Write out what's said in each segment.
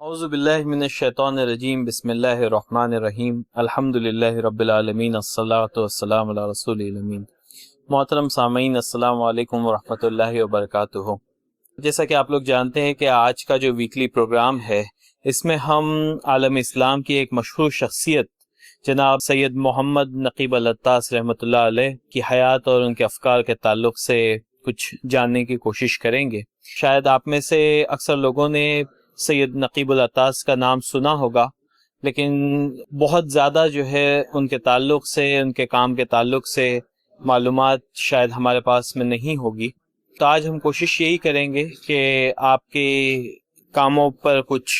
اعوذ باللہ من الشیطان الرجیم بسم اللہ الرحمن الرحیم الحمد للہ رب العالمین الصلاۃ والسلام علی رسول الامین۔ محترم سامعین، السلام علیکم ورحمۃ اللہ وبرکاتہ۔ جیسا کہ آپ لوگ جانتے ہیں کہ آج کا جو ویکلی پروگرام ہے اس میں ہم عالم اسلام کی ایک مشہور شخصیت جناب سید محمد نقیب العطاس رحمۃ اللہ علیہ کی حیات اور ان کے افکار کے تعلق سے کچھ جاننے کی کوشش کریں گے۔ شاید آپ میں سے اکثر لوگوں نے سید نقیب العطاس کا نام سنا ہوگا، لیکن بہت زیادہ جو ہے ان کے تعلق سے، ان کے کام کے تعلق سے معلومات شاید ہمارے پاس میں نہیں ہوگی۔ تو آج ہم کوشش یہی کریں گے کہ آپ کے کاموں پر کچھ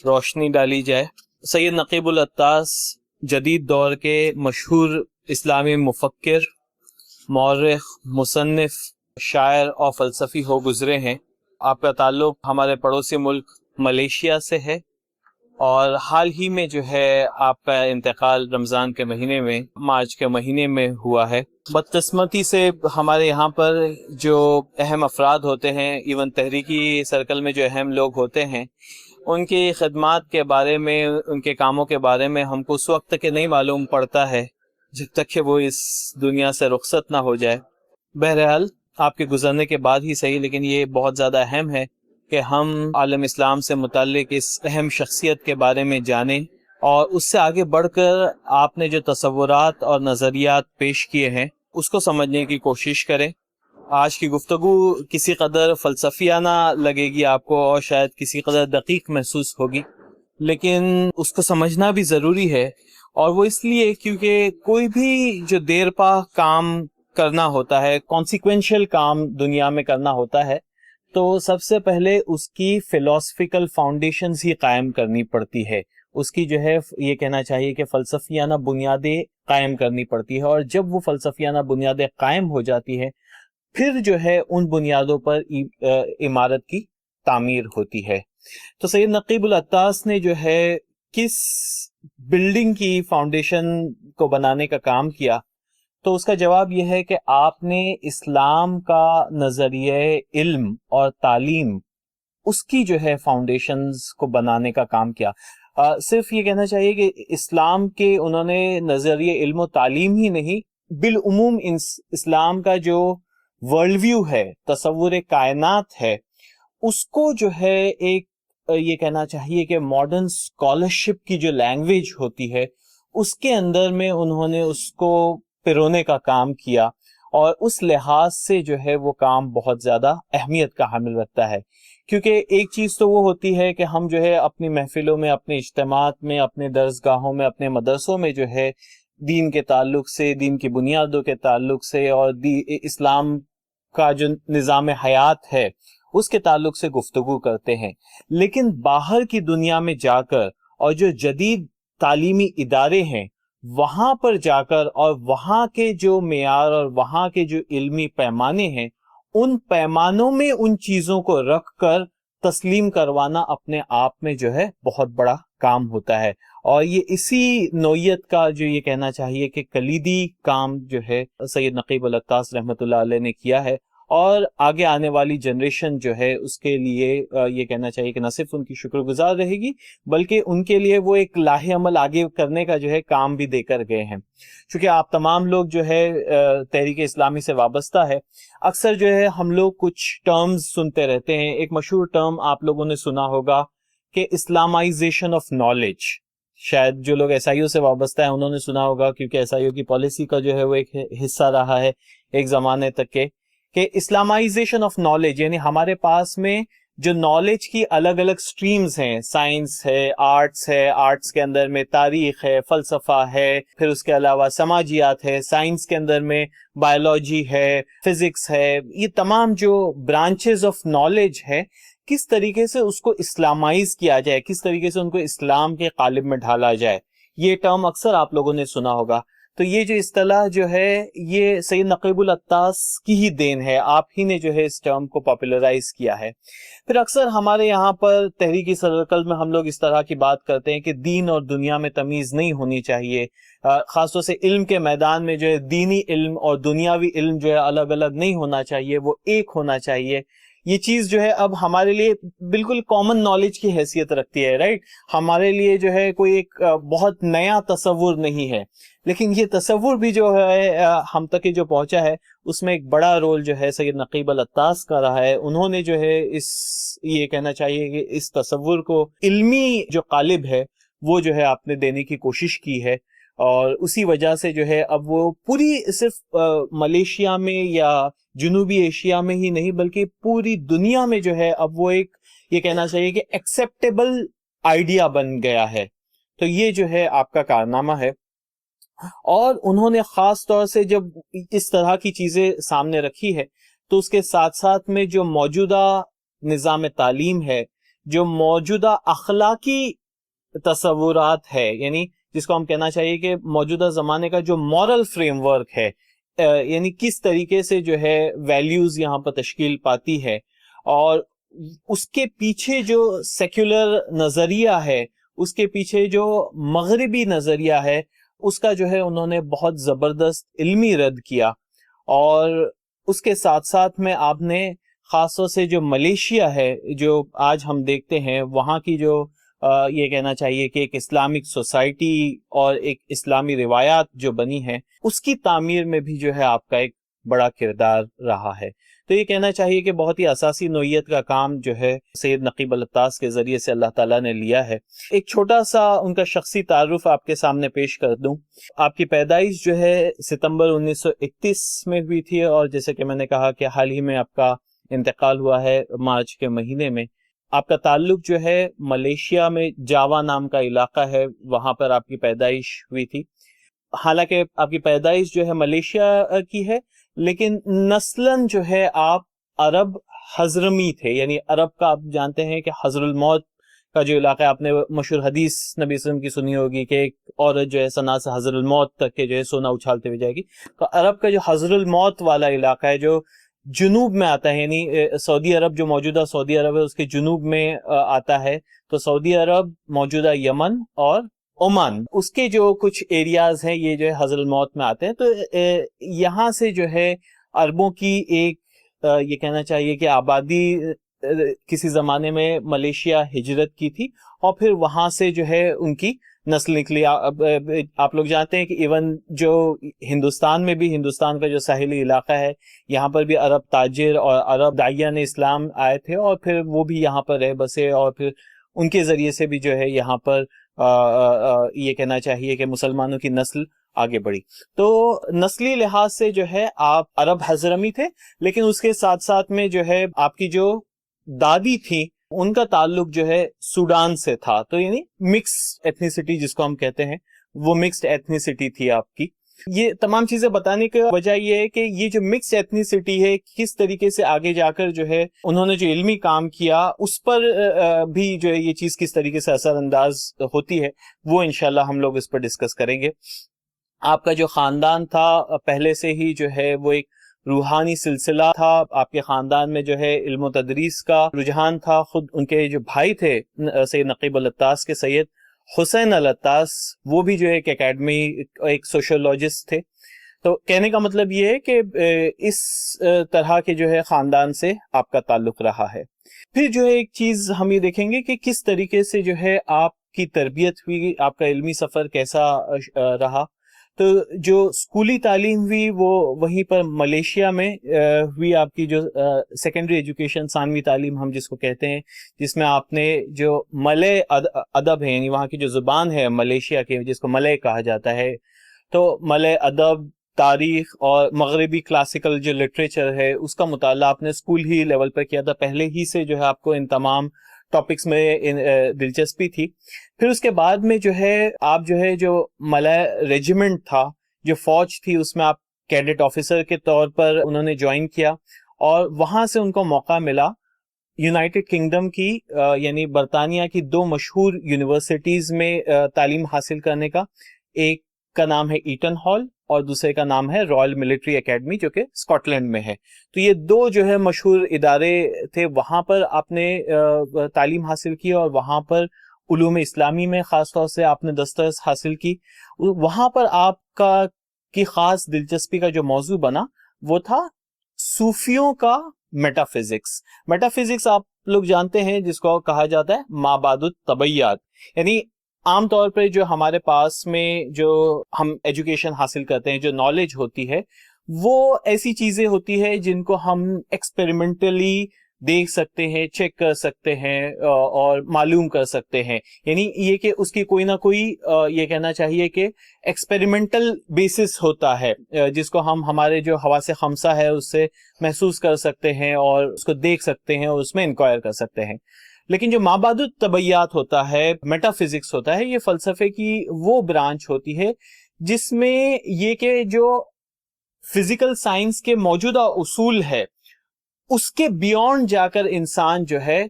روشنی ڈالی جائے۔ سید نقیب العطاس جدید دور کے مشہور اسلامی مفکر، مورخ، مصنف، شاعر اور فلسفی ہو گزرے ہیں۔ آپ کا تعلق ہمارے پڑوسی ملک ملیشیا سے ہے اور حال ہی میں جو ہے آپ کا انتقال رمضان کے مہینے میں، مارچ کے مہینے میں ہوا ہے۔ بدقسمتی سے ہمارے یہاں پر جو اہم افراد ہوتے ہیں، ایون تحریکی سرکل میں جو اہم لوگ ہوتے ہیں، ان کی خدمات کے بارے میں، ان کے کاموں کے بارے میں ہم کو اس وقت تک نہیں معلوم پڑتا ہے جب تک کہ وہ اس دنیا سے رخصت نہ ہو جائے۔ بہرحال آپ کے گزرنے کے بعد ہی صحیح، لیکن یہ بہت زیادہ اہم ہے کہ ہم عالم اسلام سے متعلق اس اہم شخصیت کے بارے میں جانیں اور اس سے آگے بڑھ کر آپ نے جو تصورات اور نظریات پیش کیے ہیں اس کو سمجھنے کی کوشش کریں۔ آج کی گفتگو کسی قدر فلسفیانہ لگے گی آپ کو اور شاید کسی قدر دقیق محسوس ہوگی، لیکن اس کو سمجھنا بھی ضروری ہے، اور وہ اس لیے کیونکہ کوئی بھی جو دیر پا کام کرنا ہوتا ہے، کانسیکوینشل کام دنیا میں کرنا ہوتا ہے، تو سب سے پہلے اس کی فلسفیکل فاؤنڈیشنز ہی قائم کرنی پڑتی ہے۔ اس کی جو ہے یہ کہنا چاہیے کہ فلسفیانہ بنیادیں قائم کرنی پڑتی ہے، اور جب وہ فلسفیانہ بنیادیں قائم ہو جاتی ہے پھر جو ہے ان بنیادوں پر عمارت کی تعمیر ہوتی ہے۔ تو سید نقیب العطاس نے جو ہے کس بلڈنگ کی فاؤنڈیشن کو بنانے کا کام کیا، تو اس کا جواب یہ ہے کہ آپ نے اسلام کا نظریہ علم اور تعلیم، اس کی جو ہے فاؤنڈیشنز کو بنانے کا کام کیا۔ صرف یہ کہنا چاہیے کہ اسلام کے انہوں نے نظریہ علم و تعلیم ہی نہیں، بالعموم اسلام کا جو ورلڈ ویو ہے، تصور کائنات ہے، اس کو جو ہے ایک یہ کہنا چاہیے کہ ماڈرن اسکالرشپ کی جو لینگویج ہوتی ہے اس کے اندر میں انہوں نے اس کو پیرونے کا کام کیا، اور اس لحاظ سے جو ہے وہ کام بہت زیادہ اہمیت کا حامل رکھتا ہے۔ کیونکہ ایک چیز تو وہ ہوتی ہے کہ ہم جو ہے اپنی محفلوں میں، اپنے اجتماعات میں، اپنے درسگاہوں میں، اپنے مدرسوں میں جو ہے دین کے تعلق سے، دین کی بنیادوں کے تعلق سے اور اسلام کا جو نظام حیات ہے اس کے تعلق سے گفتگو کرتے ہیں، لیکن باہر کی دنیا میں جا کر اور جو جدید تعلیمی ادارے ہیں وہاں پر جا کر اور وہاں کے جو معیار اور وہاں کے جو علمی پیمانے ہیں، ان پیمانوں میں ان چیزوں کو رکھ کر تسلیم کروانا اپنے آپ میں جو ہے بہت بڑا کام ہوتا ہے، اور یہ اسی نوعیت کا جو یہ کہنا چاہیے کہ کلیدی کام جو ہے سید نقیب العطاس رحمۃ اللہ علیہ نے کیا ہے، اور آگے آنے والی جنریشن جو ہے اس کے لیے یہ کہنا چاہیے کہ نہ صرف ان کی شکر گزار رہے گی بلکہ ان کے لیے وہ ایک لاہ عمل آگے کرنے کا جو ہے کام بھی دے کر گئے ہیں۔ چونکہ آپ تمام لوگ جو ہے تحریک اسلامی سے وابستہ ہے، اکثر جو ہے ہم لوگ کچھ ٹرمز سنتے رہتے ہیں۔ ایک مشہور ٹرم آپ لوگوں نے سنا ہوگا کہ اسلامائزیشن آف نالج، شاید جو لوگ ایس آئی او سے وابستہ ہیں انہوں نے سنا ہوگا، کیونکہ ایس آئی او کی پالیسی کا جو ہے وہ ایک حصہ رہا ہے ایک زمانے تک کہ اسلامائزیشن آف نالج، یعنی ہمارے پاس میں جو نالج کی الگ الگ سٹریمز ہیں، سائنس ہے، آرٹس کے اندر میں تاریخ ہے، فلسفہ ہے، پھر اس کے علاوہ سماجیات ہے، سائنس کے اندر میں بایولوجی ہے، فزکس ہے، یہ تمام جو برانچز آف نالج ہے، کس طریقے سے اس کو اسلامائز کیا جائے، کس طریقے سے ان کو اسلام کے قالب میں ڈھالا جائے، یہ ٹرم اکثر آپ لوگوں نے سنا ہوگا۔ تو یہ جو اصطلاح جو ہے یہ سید نقیب العطاس کی ہی دین ہے، آپ ہی نے جو ہے اس ٹرم کو پاپولرائز کیا ہے۔ پھر اکثر ہمارے یہاں پر تحریکی سرکل میں ہم لوگ اس طرح کی بات کرتے ہیں کہ دین اور دنیا میں تمیز نہیں ہونی چاہیے، خاص طور سے علم کے میدان میں جو ہے دینی علم اور دنیاوی علم جو ہے الگ الگ نہیں ہونا چاہیے، وہ ایک ہونا چاہیے۔ یہ چیز جو ہے اب ہمارے لیے بالکل کامن نالج کی حیثیت رکھتی ہے، رائٹ. ہمارے لیے جو ہے کوئی ایک بہت نیا تصور نہیں ہے، لیکن یہ تصور بھی جو ہے ہم تک جو پہنچا ہے اس میں ایک بڑا رول جو ہے سید نقیب العطاس کا رہا ہے. انہوں نے جو ہے یہ کہنا چاہیے کہ اس تصور کو علمی جو قالب ہے وہ جو ہے آپ نے دینے کی کوشش کی ہے، اور اسی وجہ سے جو ہے اب وہ پوری صرف ملیشیا میں یا جنوبی ایشیا میں ہی نہیں بلکہ پوری دنیا میں جو ہے اب وہ ایک یہ کہنا چاہیے کہ ایکسیپٹیبل آئیڈیا بن گیا ہے. تو یہ جو ہے آپ کا کارنامہ ہے، اور انہوں نے خاص طور سے جب اس طرح کی چیزیں سامنے رکھی ہے تو اس کے ساتھ ساتھ میں جو موجودہ نظام تعلیم ہے، جو موجودہ اخلاقی تصورات ہے، یعنی جس کو ہم کہنا چاہیے کہ موجودہ زمانے کا جو مورل فریم ورک ہے، یعنی کس طریقے سے جو ہے ویلیوز یہاں پر تشکیل پاتی ہے، اور اس کے پیچھے جو سیکولر نظریہ ہے، اس کے پیچھے جو مغربی نظریہ ہے، اس کا جو ہے انہوں نے بہت زبردست علمی رد کیا. اور اس کے ساتھ ساتھ میں آپ نے خاص طور سے جو ملیشیا ہے، جو آج ہم دیکھتے ہیں وہاں کی جو یہ کہنا چاہیے کہ ایک اسلامک سوسائٹی اور ایک اسلامی روایات جو بنی ہے، اس کی تعمیر میں بھی جو ہے آپ کا ایک بڑا کردار رہا ہے. تو یہ کہنا چاہیے کہ بہت ہی اساسی نوعیت کا کام جو ہے سید نقیب العطاس کے ذریعے سے اللہ تعالیٰ نے لیا ہے. ایک چھوٹا سا ان کا شخصی تعارف آپ کے سامنے پیش کر دوں. آپ کی پیدائش جو ہے ستمبر 1931 میں ہوئی تھی، اور جیسے کہ میں نے کہا کہ حال ہی میں آپ کا انتقال ہوا ہے مارچ کے مہینے میں. آپ کا تعلق جو ہے ملیشیا میں جاوا نام کا علاقہ ہے، وہاں پر آپ کی پیدائش ہوئی تھی. حالانکہ آپ کی پیدائش جو ہے ملیشیا کی ہے، لیکن نسلاً جو ہے آپ عرب حضرمی تھے. یعنی عرب کا آپ جانتے ہیں کہ حضر الموت کا جو علاقہ ہے، آپ نے مشہور حدیث نبی صلی اللہ علیہ وسلم کی سنی ہوگی کہ ایک عورت جو ہے سنا سے حضر الموت تک کے جو ہے سونا اچھالتے ہوئے جائے گی. تو عرب کا جو حضر الموت والا علاقہ ہے جو جنوب میں آتا ہے، یعنی سعودی عرب جو موجودہ سعودی عرب ہے اس کے جنوب میں آتا ہے. تو سعودی عرب، موجودہ یمن اور عمان، اس کے جو کچھ ایریاز ہیں یہ جو ہے حضر الموت میں آتے ہیں. تو یہاں سے جو ہے عربوں کی ایک یہ کہنا چاہیے کہ آبادی کسی زمانے میں ملیشیا ہجرت کی تھی، اور پھر وہاں سے جو ہے ان کی نسل نکلی. آپ لوگ جانتے ہیں کہ ایون جو ہندوستان میں بھی، ہندوستان کا جو ساحلی علاقہ ہے، یہاں پر بھی عرب تاجر اور عرب داعیان اسلام آئے تھے، اور پھر وہ بھی یہاں پر رہ بسے، اور پھر ان کے ذریعے سے بھی جو ہے یہاں پر یہ کہنا چاہیے کہ مسلمانوں کی نسل آگے بڑھی. تو نسلی لحاظ سے جو ہے آپ عرب حضرمی تھے، لیکن اس کے ساتھ ساتھ میں جو ہے آپ کی جو دادی تھی ان کا تعلق جو ہے سوڈان سے تھا. تو یعنی مکس ایتھنیسٹی جس کو ہم کہتے ہیں، وہ مکسڈ ایتھنیسٹی تھی آپ کی. یہ تمام چیزیں بتانے کی وجہ یہ ہے کہ یہ جو مکس ایتھنیسٹی ہے کس طریقے سے آگے جا کر جو ہے انہوں نے جو علمی کام کیا اس پر بھی جو ہے یہ چیز کس طریقے سے اثر انداز ہوتی ہے، وہ انشاءاللہ ہم لوگ اس پر ڈسکس کریں گے. آپ کا جو خاندان تھا پہلے سے ہی جو ہے وہ ایک روحانی سلسلہ تھا. آپ کے خاندان میں جو ہے علم و تدریس کا رجحان تھا. خود ان کے جو بھائی تھے سید نقیب العطاس کے، سید حسین العطاس، وہ بھی جو ہے ایک اکیڈمی، ایک سوشولوجسٹ تھے. تو کہنے کا مطلب یہ ہے کہ اس طرح کے جو ہے خاندان سے آپ کا تعلق رہا ہے. پھر جو ہے ایک چیز ہم یہ دیکھیں گے کہ کس طریقے سے جو ہے آپ کی تربیت ہوئی، آپ کا علمی سفر کیسا رہا. تو جو اسکولی تعلیم ہوئی وہ وہیں پر ملیشیا میں ہوئی. آپ کی جو سیکنڈری ایجوکیشن، ثانوی تعلیم ہم جس کو کہتے ہیں، جس میں آپ نے جو ملے ادب ہے، یعنی وہاں کی جو زبان ہے ملیشیا کی جس کو ملے کہا جاتا ہے، تو ملے ادب، تاریخ اور مغربی کلاسیکل جو لٹریچر ہے اس کا مطالعہ آپ نے اسکول ہی لیول پر کیا تھا. پہلے ہی سے جو ہے آپ کو ان تمام ٹاپکس میں دلچسپی تھی. پھر اس کے بعد میں جو ہے آپ جو ہے جو ملائے ریجیمنٹ تھا، جو فوج تھی، اس میں آپ کیڈٹ آفیسر کے طور پر انہوں نے جوائن کیا، اور وہاں سے ان کو موقع ملا یونائٹڈ کنگڈم کی یعنی برطانیہ کی دو مشہور یونیورسٹیز میں تعلیم حاصل کرنے کا. ایک کا نام ہے ایٹن ہال اور دوسرے کا نام ہے رائل ملٹری اکیڈمی جو کہ اسکاٹ لینڈ میں ہے. تو یہ دو جو ہے مشہور ادارے تھے، وہاں پر آپ نے تعلیم حاصل کی، اور وہاں پر علوم اسلامی میں خاص طور سے آپ نے دسترس حاصل کی. وہاں پر آپ کی خاص دلچسپی کا جو موضوع بنا وہ تھا صوفیوں کا میٹا فزکس. میٹا فزکس آپ لوگ جانتے ہیں جس کو کہا جاتا ہے مابعد الطبیعیات. یعنی عام طور پہ جو ہمارے پاس میں جو ہم ایجوکیشن حاصل کرتے ہیں، جو نالج ہوتی ہے، وہ ایسی چیزیں ہوتی ہے جن کو ہم ایکسپیریمنٹلی دیکھ سکتے ہیں، چیک کر سکتے ہیں اور معلوم کر سکتے ہیں. یعنی یہ کہ اس کی کوئی نہ کوئی یہ کہنا چاہیے کہ ایکسپیریمنٹل بیسس ہوتا ہے جس کو ہم ہمارے جو حواس خمسہ ہے اس سے محسوس کر سکتے ہیں اور اس کو دیکھ سکتے ہیں اور اس میں انکوائر کر سکتے ہیں. لیکن جو مابعد الطبیعیات ہوتا ہے، میٹا فزکس ہوتا ہے، یہ فلسفے کی وہ برانچ ہوتی ہے جس میں یہ کہ جو فزیکل سائنس کے موجودہ اصول ہے اس کے بیونڈ جا کر انسان جو ہے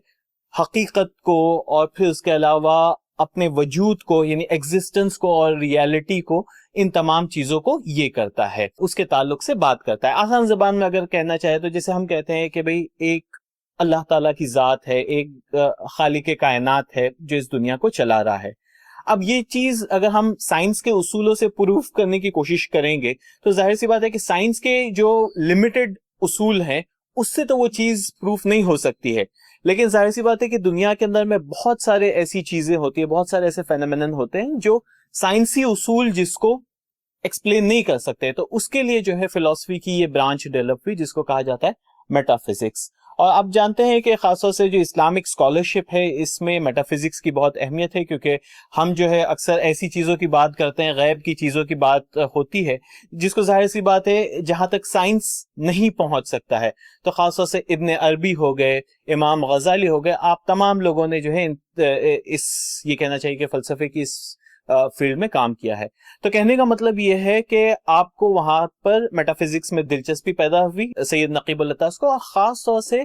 حقیقت کو اور پھر اس کے علاوہ اپنے وجود کو یعنی ایگزسٹنس کو اور ریالٹی کو، ان تمام چیزوں کو یہ کرتا ہے، اس کے تعلق سے بات کرتا ہے. آسان زبان میں اگر کہنا چاہے تو جیسے ہم کہتے ہیں کہ بھئی ایک اللہ تعالیٰ کی ذات ہے، ایک خالق کائنات ہے جو اس دنیا کو چلا رہا ہے. اب یہ چیز اگر ہم سائنس کے اصولوں سے پروف کرنے کی کوشش کریں گے تو ظاہر سی بات ہے کہ سائنس کے جو لمیٹڈ اصول ہیں اس سے تو وہ چیز پروف نہیں ہو سکتی ہے. لیکن ظاہر سی بات ہے کہ دنیا کے اندر میں بہت سارے ایسی چیزیں ہوتی ہیں، بہت سارے ایسے فینومینن ہوتے ہیں جو سائنسی اصول جس کو ایکسپلین نہیں کر سکتے، تو اس کے لیے جو ہے فلسفی کی یہ برانچ ڈیولپ ہوئی جس کو کہا جاتا ہے میٹا فزکس. اور آپ جانتے ہیں کہ خاص طور سے جو اسلامک اسکالرشپ ہے اس میں میٹا فزکس کی بہت اہمیت ہے، کیونکہ ہم جو ہے اکثر ایسی چیزوں کی بات کرتے ہیں، غیب کی چیزوں کی بات ہوتی ہے جس کو ظاہر سی بات ہے جہاں تک سائنس نہیں پہنچ سکتا ہے. تو خاص طور سے ابن عربی ہو گئے، امام غزالی ہو گئے، آپ تمام لوگوں نے جو ہے اس یہ کہنا چاہیے کہ فلسفے کی اس فیلڈ میں کام کیا ہے. تو کہنے کا مطلب یہ ہے کہ آپ کو وہاں پر میٹا فزکس میں دلچسپی پیدا ہوئی سید نقیب الطاس کو، اور خاص طور سے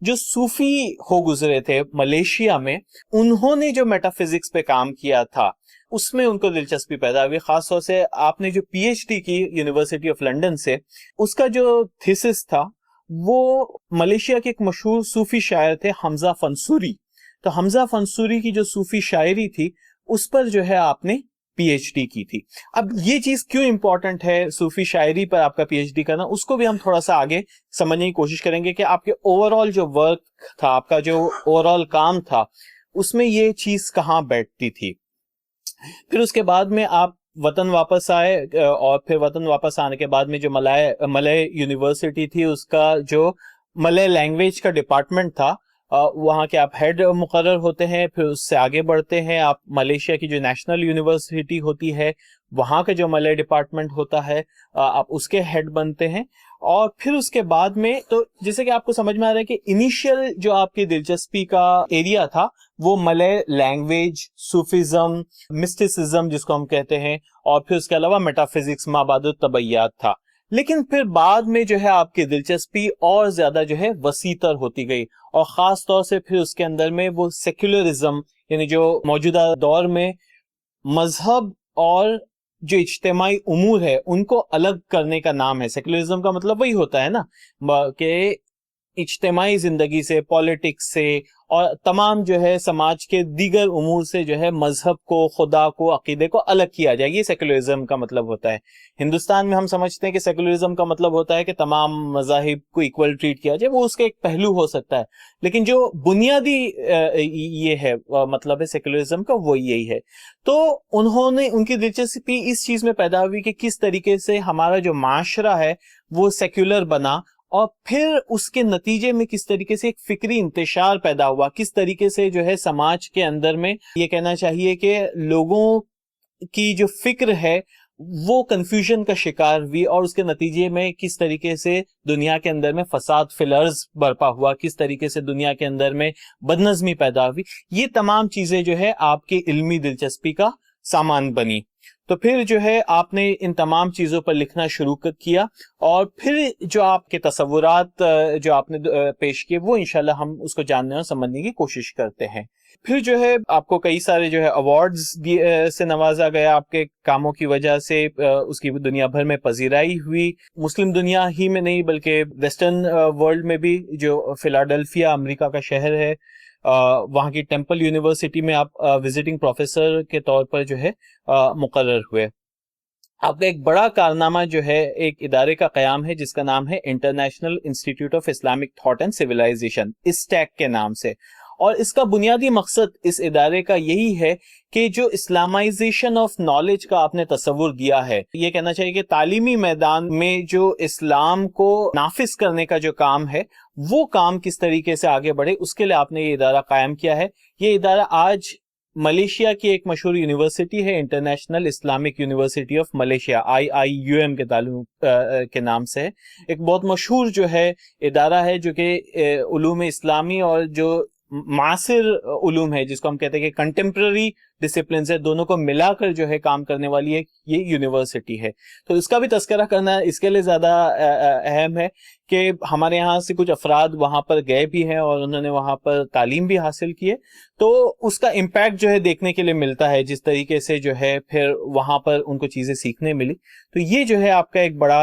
جو صوفی ہو گزرے تھے ملیشیا میں، انہوں نے جو میٹا فزکس پہ کام کیا تھا اس میں ان کو دلچسپی پیدا ہوئی. خاص طور سے آپ نے جو پی ایچ ڈی کی یونیورسٹی آف لنڈن سے، اس کا جو تھیسس تھا وہ ملیشیا کے ایک مشہور صوفی شاعر تھے حمزہ فنسوری. تو حمزہ فنسوری کی جو صوفی شاعری تھی اس پر جو ہے آپ نے پی ایچ ڈی کی تھی. اب یہ چیز کیوں امپورٹنٹ ہے صوفی شاعری پر آپ کا پی ایچ ڈی کرنا، اس کو بھی ہم تھوڑا سا آگے سمجھنے کی کوشش کریں گے کہ آپ کے اوور آل جو ورک تھا، آپ کا جو اوور آل کام تھا، اس میں یہ چیز کہاں بیٹھتی تھی. پھر اس کے بعد میں آپ وطن واپس آئے، اور پھر وطن واپس آنے کے بعد میں جو ملے یونیورسٹی تھی اس کا جو ملے لینگویج کا ڈپارٹمنٹ تھا، وہاں کے آپ ہیڈ مقرر ہوتے ہیں. پھر اس سے آگے بڑھتے ہیں، آپ ملیشیا کی جو نیشنل یونیورسٹی ہوتی ہے وہاں کا جو ملے ڈپارٹمنٹ ہوتا ہے آپ اس کے ہیڈ بنتے ہیں. اور پھر اس کے بعد میں تو جیسے کہ آپ کو سمجھ میں آ رہا ہے کہ انیشیل جو آپ کی دلچسپی کا ایریا تھا وہ ملے لینگویج، صوفیزم، مسٹیسزم جس کو ہم کہتے ہیں، اور پھر اس کے علاوہ میٹا فزکس، مابعد الطبیعیات تھا. لیکن پھر بعد میں جو ہے آپ کی دلچسپی اور زیادہ جو ہے وسیع تر ہوتی گئی، اور خاص طور سے پھر اس کے اندر میں وہ سیکولرزم، یعنی جو موجودہ دور میں مذہب اور جو اجتماعی امور ہے ان کو الگ کرنے کا نام ہے. سیکولرزم کا مطلب وہی ہوتا ہے نا کہ اجتماعی زندگی سے، پالیٹکس سے اور تمام جو ہے سماج کے دیگر امور سے جو ہے مذہب کو، خدا کو، عقیدے کو الگ کیا جائے. یہ سیکولرزم کا مطلب ہوتا ہے. ہندوستان میں ہم سمجھتے ہیں کہ سیکولرزم کا مطلب ہوتا ہے کہ تمام مذاہب کو ایکول ٹریٹ کیا جائے، وہ اس کا ایک پہلو ہو سکتا ہے، لیکن جو بنیادی یہ ہے مطلب ہے سیکولرزم کا وہ یہی ہے. تو انہوں نے ان کی دلچسپی اس چیز میں پیدا ہوئی کہ کس طریقے سے ہمارا جو معاشرہ ہے وہ سیکولر بنا، اور پھر اس کے نتیجے میں کس طریقے سے ایک فکری انتشار پیدا ہوا، کس طریقے سے جو ہے سماج کے اندر میں یہ کہنا چاہیے کہ لوگوں کی جو فکر ہے وہ کنفیوژن کا شکار ہوئی، اور اس کے نتیجے میں کس طریقے سے دنیا کے اندر میں فساد فی الارض برپا ہوا، کس طریقے سے دنیا کے اندر میں بدنظمی پیدا ہوئی. یہ تمام چیزیں جو ہے آپ کی علمی دلچسپی کا سامان بنی. تو پھر جو ہے آپ نے ان تمام چیزوں پر لکھنا شروع کیا، اور پھر جو آپ کے تصورات جو آپ نے پیش کیے وہ انشاءاللہ ہم اس کو جاننے اور سمجھنے کی کوشش کرتے ہیں. پھر جو ہے آپ کو کئی سارے جو ہے ایوارڈز سے نوازا گیا، آپ کے کاموں کی وجہ سے اس کی دنیا بھر میں پذیرائی ہوئی. مسلم دنیا ہی میں نہیں بلکہ ویسٹرن ورلڈ میں بھی. جو فلاڈیلفیا امریکہ کا شہر ہے، وہاں کی ٹیمپل یونیورسٹی میں آپ وزٹنگ پروفیسر کے طور پر جو ہے مقرر ہوئے. آپ کا ایک بڑا کارنامہ جو ہے ایک ادارے کا قیام ہے جس کا نام ہے international institute of Islamic thought and civilisation, ISTAC کے نام سے. اور اس کا بنیادی مقصد اس ادارے کا یہی ہے کہ جو اسلامائزیشن آف نالج کا آپ نے تصور دیا ہے، یہ کہنا چاہیے کہ تعلیمی میدان میں جو اسلام کو نافذ کرنے کا جو کام ہے وہ کام کس طریقے سے آگے بڑھے، اس کے لیے آپ نے یہ ادارہ قائم کیا ہے. یہ ادارہ آج ملیشیا کی ایک مشہور یونیورسٹی ہے، international Islamic university of Malaysia, IIUM کے تعلق کے نام سے ہے. ایک بہت مشہور جو ہے ادارہ ہے جو کہ علوم اسلامی اور جو معاصر علوم ہے جس کو ہم کہتے ہیں کہ کنٹمپرری ڈسپلنز ہے، دونوں کو ملا کر جو ہے کام کرنے والی ایک یہ یونیورسٹی ہے. تو اس کا بھی تذکرہ کرنا اس کے لیے زیادہ اہم ہے کہ ہمارے یہاں سے کچھ افراد وہاں پر گئے بھی ہیں اور انہوں نے وہاں پر تعلیم بھی حاصل کی ہے، تو اس کا امپیکٹ جو ہے دیکھنے کے لیے ملتا ہے، جس طریقے سے جو ہے پھر وہاں پر ان کو چیزیں سیکھنے ملی. تو یہ جو ہے آپ کا ایک بڑا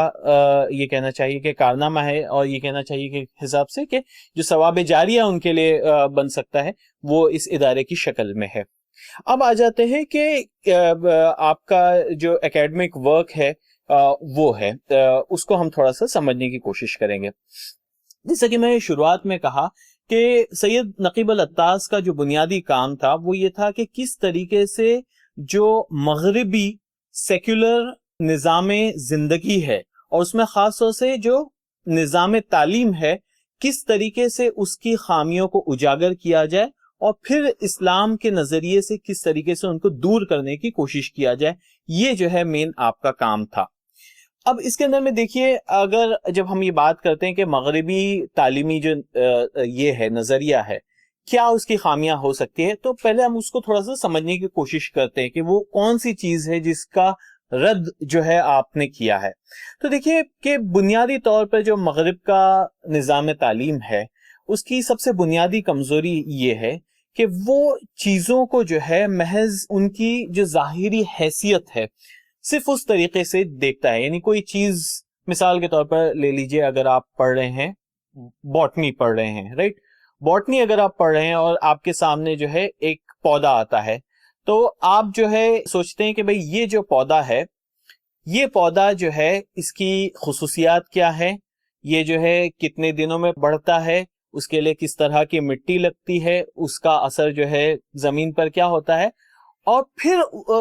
یہ کہنا چاہیے کہ کارنامہ ہے، اور یہ کہنا چاہیے کہ حساب سے کہ جو ثواب جاریہ ان کے لیے بن سکتا ہے وہ اس ادارے کی شکل میں ہے. اب آ جاتے ہیں کہ آپ کا جو اکیڈمک ورک ہے وہ ہے، اس کو ہم تھوڑا سا سمجھنے کی کوشش کریں گے. جیسا کہ میں شروعات میں کہا کہ سید نقیب العطاس کا جو بنیادی کام تھا وہ یہ تھا کہ کس طریقے سے جو مغربی سیکولر نظام زندگی ہے اور اس میں خاص طور سے جو نظام تعلیم ہے، کس طریقے سے اس کی خامیوں کو اجاگر کیا جائے اور پھر اسلام کے نظریے سے کس طریقے سے ان کو دور کرنے کی کوشش کیا جائے. یہ جو ہے مین آپ کا کام تھا. اب اس کے اندر میں دیکھیے، اگر جب ہم یہ بات کرتے ہیں کہ مغربی تعلیمی جو یہ ہے نظریہ ہے کیا اس کی خامیاں ہو سکتی ہے، تو پہلے ہم اس کو تھوڑا سا سمجھنے کی کوشش کرتے ہیں کہ وہ کون سی چیز ہے جس کا رد جو ہے آپ نے کیا ہے. تو دیکھیے کہ بنیادی طور پر جو مغرب کا نظام تعلیم ہے اس کی سب سے بنیادی کمزوری یہ ہے کہ وہ چیزوں کو جو ہے محض ان کی جو ظاہری حیثیت ہے صرف اس طریقے سے دیکھتا ہے. یعنی کوئی چیز مثال کے طور پر لے لیجئے، اگر آپ پڑھ رہے ہیں باٹنی پڑھ رہے ہیں، رائٹ، باٹنی اگر آپ پڑھ رہے ہیں اور آپ کے سامنے جو ہے ایک پودا آتا ہے تو آپ جو ہے سوچتے ہیں کہ بھئی یہ جو پودا ہے، یہ پودا جو ہے اس کی خصوصیات کیا ہے، یہ جو ہے کتنے دنوں میں بڑھتا ہے، اس کے لیے کس طرح کی مٹی لگتی ہے، اس کا اثر جو ہے زمین پر کیا ہوتا ہے، اور پھر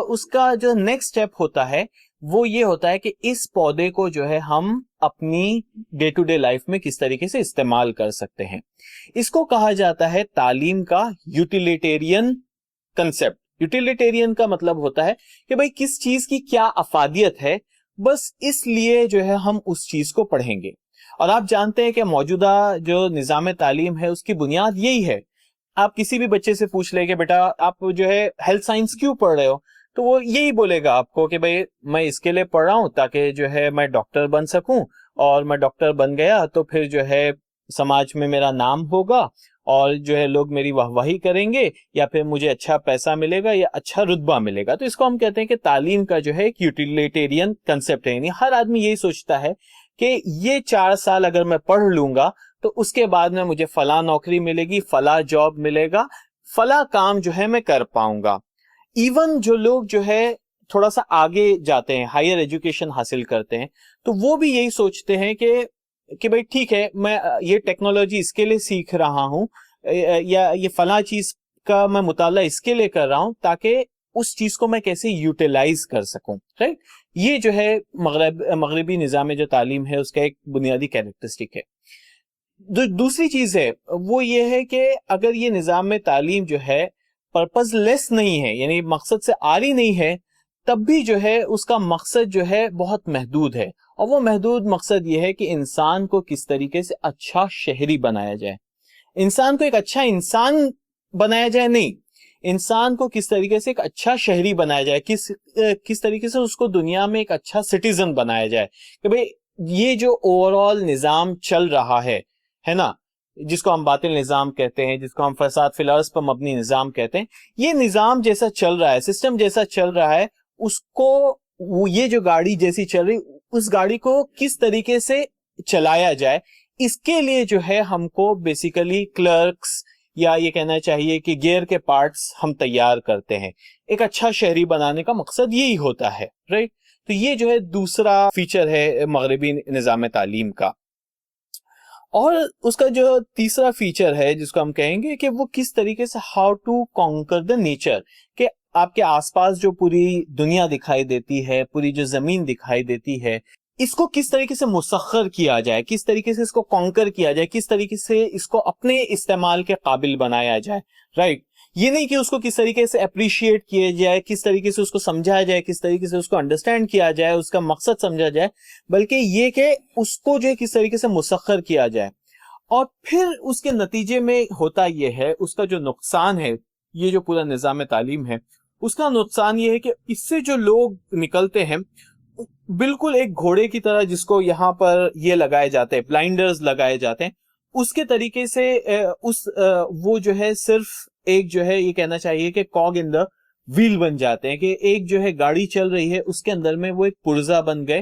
اس کا جو نیکسٹ سٹیپ ہوتا ہے وہ یہ ہوتا ہے کہ اس پودے کو جو ہے ہم اپنی ڈے ٹو ڈے لائف میں کس طریقے سے استعمال کر سکتے ہیں. اس کو کہا جاتا ہے تعلیم کا یوٹیلیٹیرین کنسپٹ. یوٹیلیٹیرین کا مطلب ہوتا ہے کہ بھئی کس چیز کی کیا افادیت ہے، بس اس لیے جو ہے ہم اس چیز کو پڑھیں گے. اور آپ جانتے ہیں کہ موجودہ جو نظام تعلیم ہے اس کی بنیاد یہی ہے. آپ کسی بھی بچے سے پوچھ لیں کہ بیٹا آپ جو ہے ہیلتھ سائنس کیوں پڑھ رہے ہو، تو وہ یہی بولے گا آپ کو کہ بھئی میں اس کے لیے پڑھ رہا ہوں تاکہ جو ہے میں ڈاکٹر بن سکوں، اور میں ڈاکٹر بن گیا تو پھر جو ہے سماج میں میرا نام ہوگا اور جو ہے لوگ میری واہواہی کریں گے، یا پھر مجھے اچھا پیسہ ملے گا یا اچھا رتبہ ملے گا. تو اس کو ہم کہتے ہیں کہ تعلیم کا جو ہے ایک یوٹیلیٹیرین کنسپٹ ہے. یعنی ہر آدمی یہی سوچتا ہے کہ یہ 4 سال اگر میں پڑھ لوں گا تو اس کے بعد میں مجھے فلاں نوکری ملے گی، فلاں جاب ملے گا، فلاں کام جو ہے میں کر پاؤں گا. ایون جو لوگ جو ہے تھوڑا سا آگے جاتے ہیں، ہائر ایجوکیشن حاصل کرتے ہیں، تو وہ بھی یہی سوچتے ہیں کہ بھئی ٹھیک ہے میں یہ ٹیکنالوجی اس کے لیے سیکھ رہا ہوں، یا یہ فلاں چیز کا میں مطالعہ اس کے لیے کر رہا ہوں تاکہ اس چیز کو میں کیسے یوٹیلائز کر سکوں، رائٹ. یہ جو ہے مغربی نظام جو تعلیم ہے اس کا ایک بنیادی کیریکٹرسٹک ہے. دوسری چیز ہے وہ یہ ہے کہ اگر یہ نظام تعلیم جو ہے پرپز لیس نہیں ہے، یعنی مقصد سے عاری نہیں ہے، تب بھی جو ہے اس کا مقصد جو ہے بہت محدود ہے. اور وہ محدود مقصد یہ ہے کہ انسان کو کس طریقے سے اچھا شہری بنایا جائے، انسان کو ایک اچھا انسان بنایا جائے، نہیں، انسان کو کس طریقے سے ایک اچھا شہری بنایا جائے، کس طریقے سے اس کو دنیا میں ایک اچھا سٹیزن بنایا جائے. کہ بھئی یہ جو اوور آل نظام چل رہا ہے نا، جس کو ہم باطل نظام کہتے ہیں، جس کو ہم فساد فی الارض پر مبنی نظام کہتے ہیں، یہ نظام جیسا چل رہا ہے، سسٹم جیسا چل رہا ہے، اس کو یہ جو گاڑی جیسی چل رہی، اس گاڑی کو کس طریقے سے چلایا جائے، اس کے لیے جو ہے ہم کو بیسیکلی کلرکس یا یہ کہنا چاہیے کہ گیئر کے پارٹس ہم تیار کرتے ہیں. ایک اچھا شہری بنانے کا مقصد یہی ہوتا ہے، رائٹ. تو یہ جو ہے دوسرا فیچر ہے مغربی نظام تعلیم کا. اور اس کا جو تیسرا فیچر ہے جس کو ہم کہیں گے کہ وہ کس طریقے سے how to conquer the nature, کہ آپ کے آس پاس جو پوری دنیا دکھائی دیتی ہے، پوری جو زمین دکھائی دیتی ہے، اس کو کس طریقے سے مسخر کیا جائے، کس طریقے سے اس کو کانکر کیا جائے، کس طریقے سے اس کو اپنے استعمال کے قابل بنایا جائے. رائٹ، یہ نہیں کہ اس کو کس طریقے سے اپریشیٹ کیا جائے، کس طریقے سے اس کو سمجھا جائے، کس طریقے سے اس کو انڈرسٹینڈ کیا جائے، اس کا مقصد سمجھا جائے، بلکہ یہ کہ اس کو جو ہے کس طریقے سے مسخر کیا جائے. اور پھر اس کے نتیجے میں ہوتا یہ ہے، اس کا جو نقصان ہے، یہ جو پورا نظام تعلیم ہے، اس کا نقصان یہ ہے کہ اس سے جو لوگ نکلتے ہیں بالکل ایک گھوڑے کی طرح، جس کو یہاں پر یہ لگائے جاتے ہیں، بلائنڈرز لگائے جاتے ہیں، اس کے طریقے سے وہ جو ہے صرف ایک جو ہے یہ کہنا چاہیے کہ کاگ ان دا ویل بن جاتے ہیں، کہ ایک جو ہے گاڑی چل رہی ہے اس کے اندر میں وہ ایک پرزا بن گئے،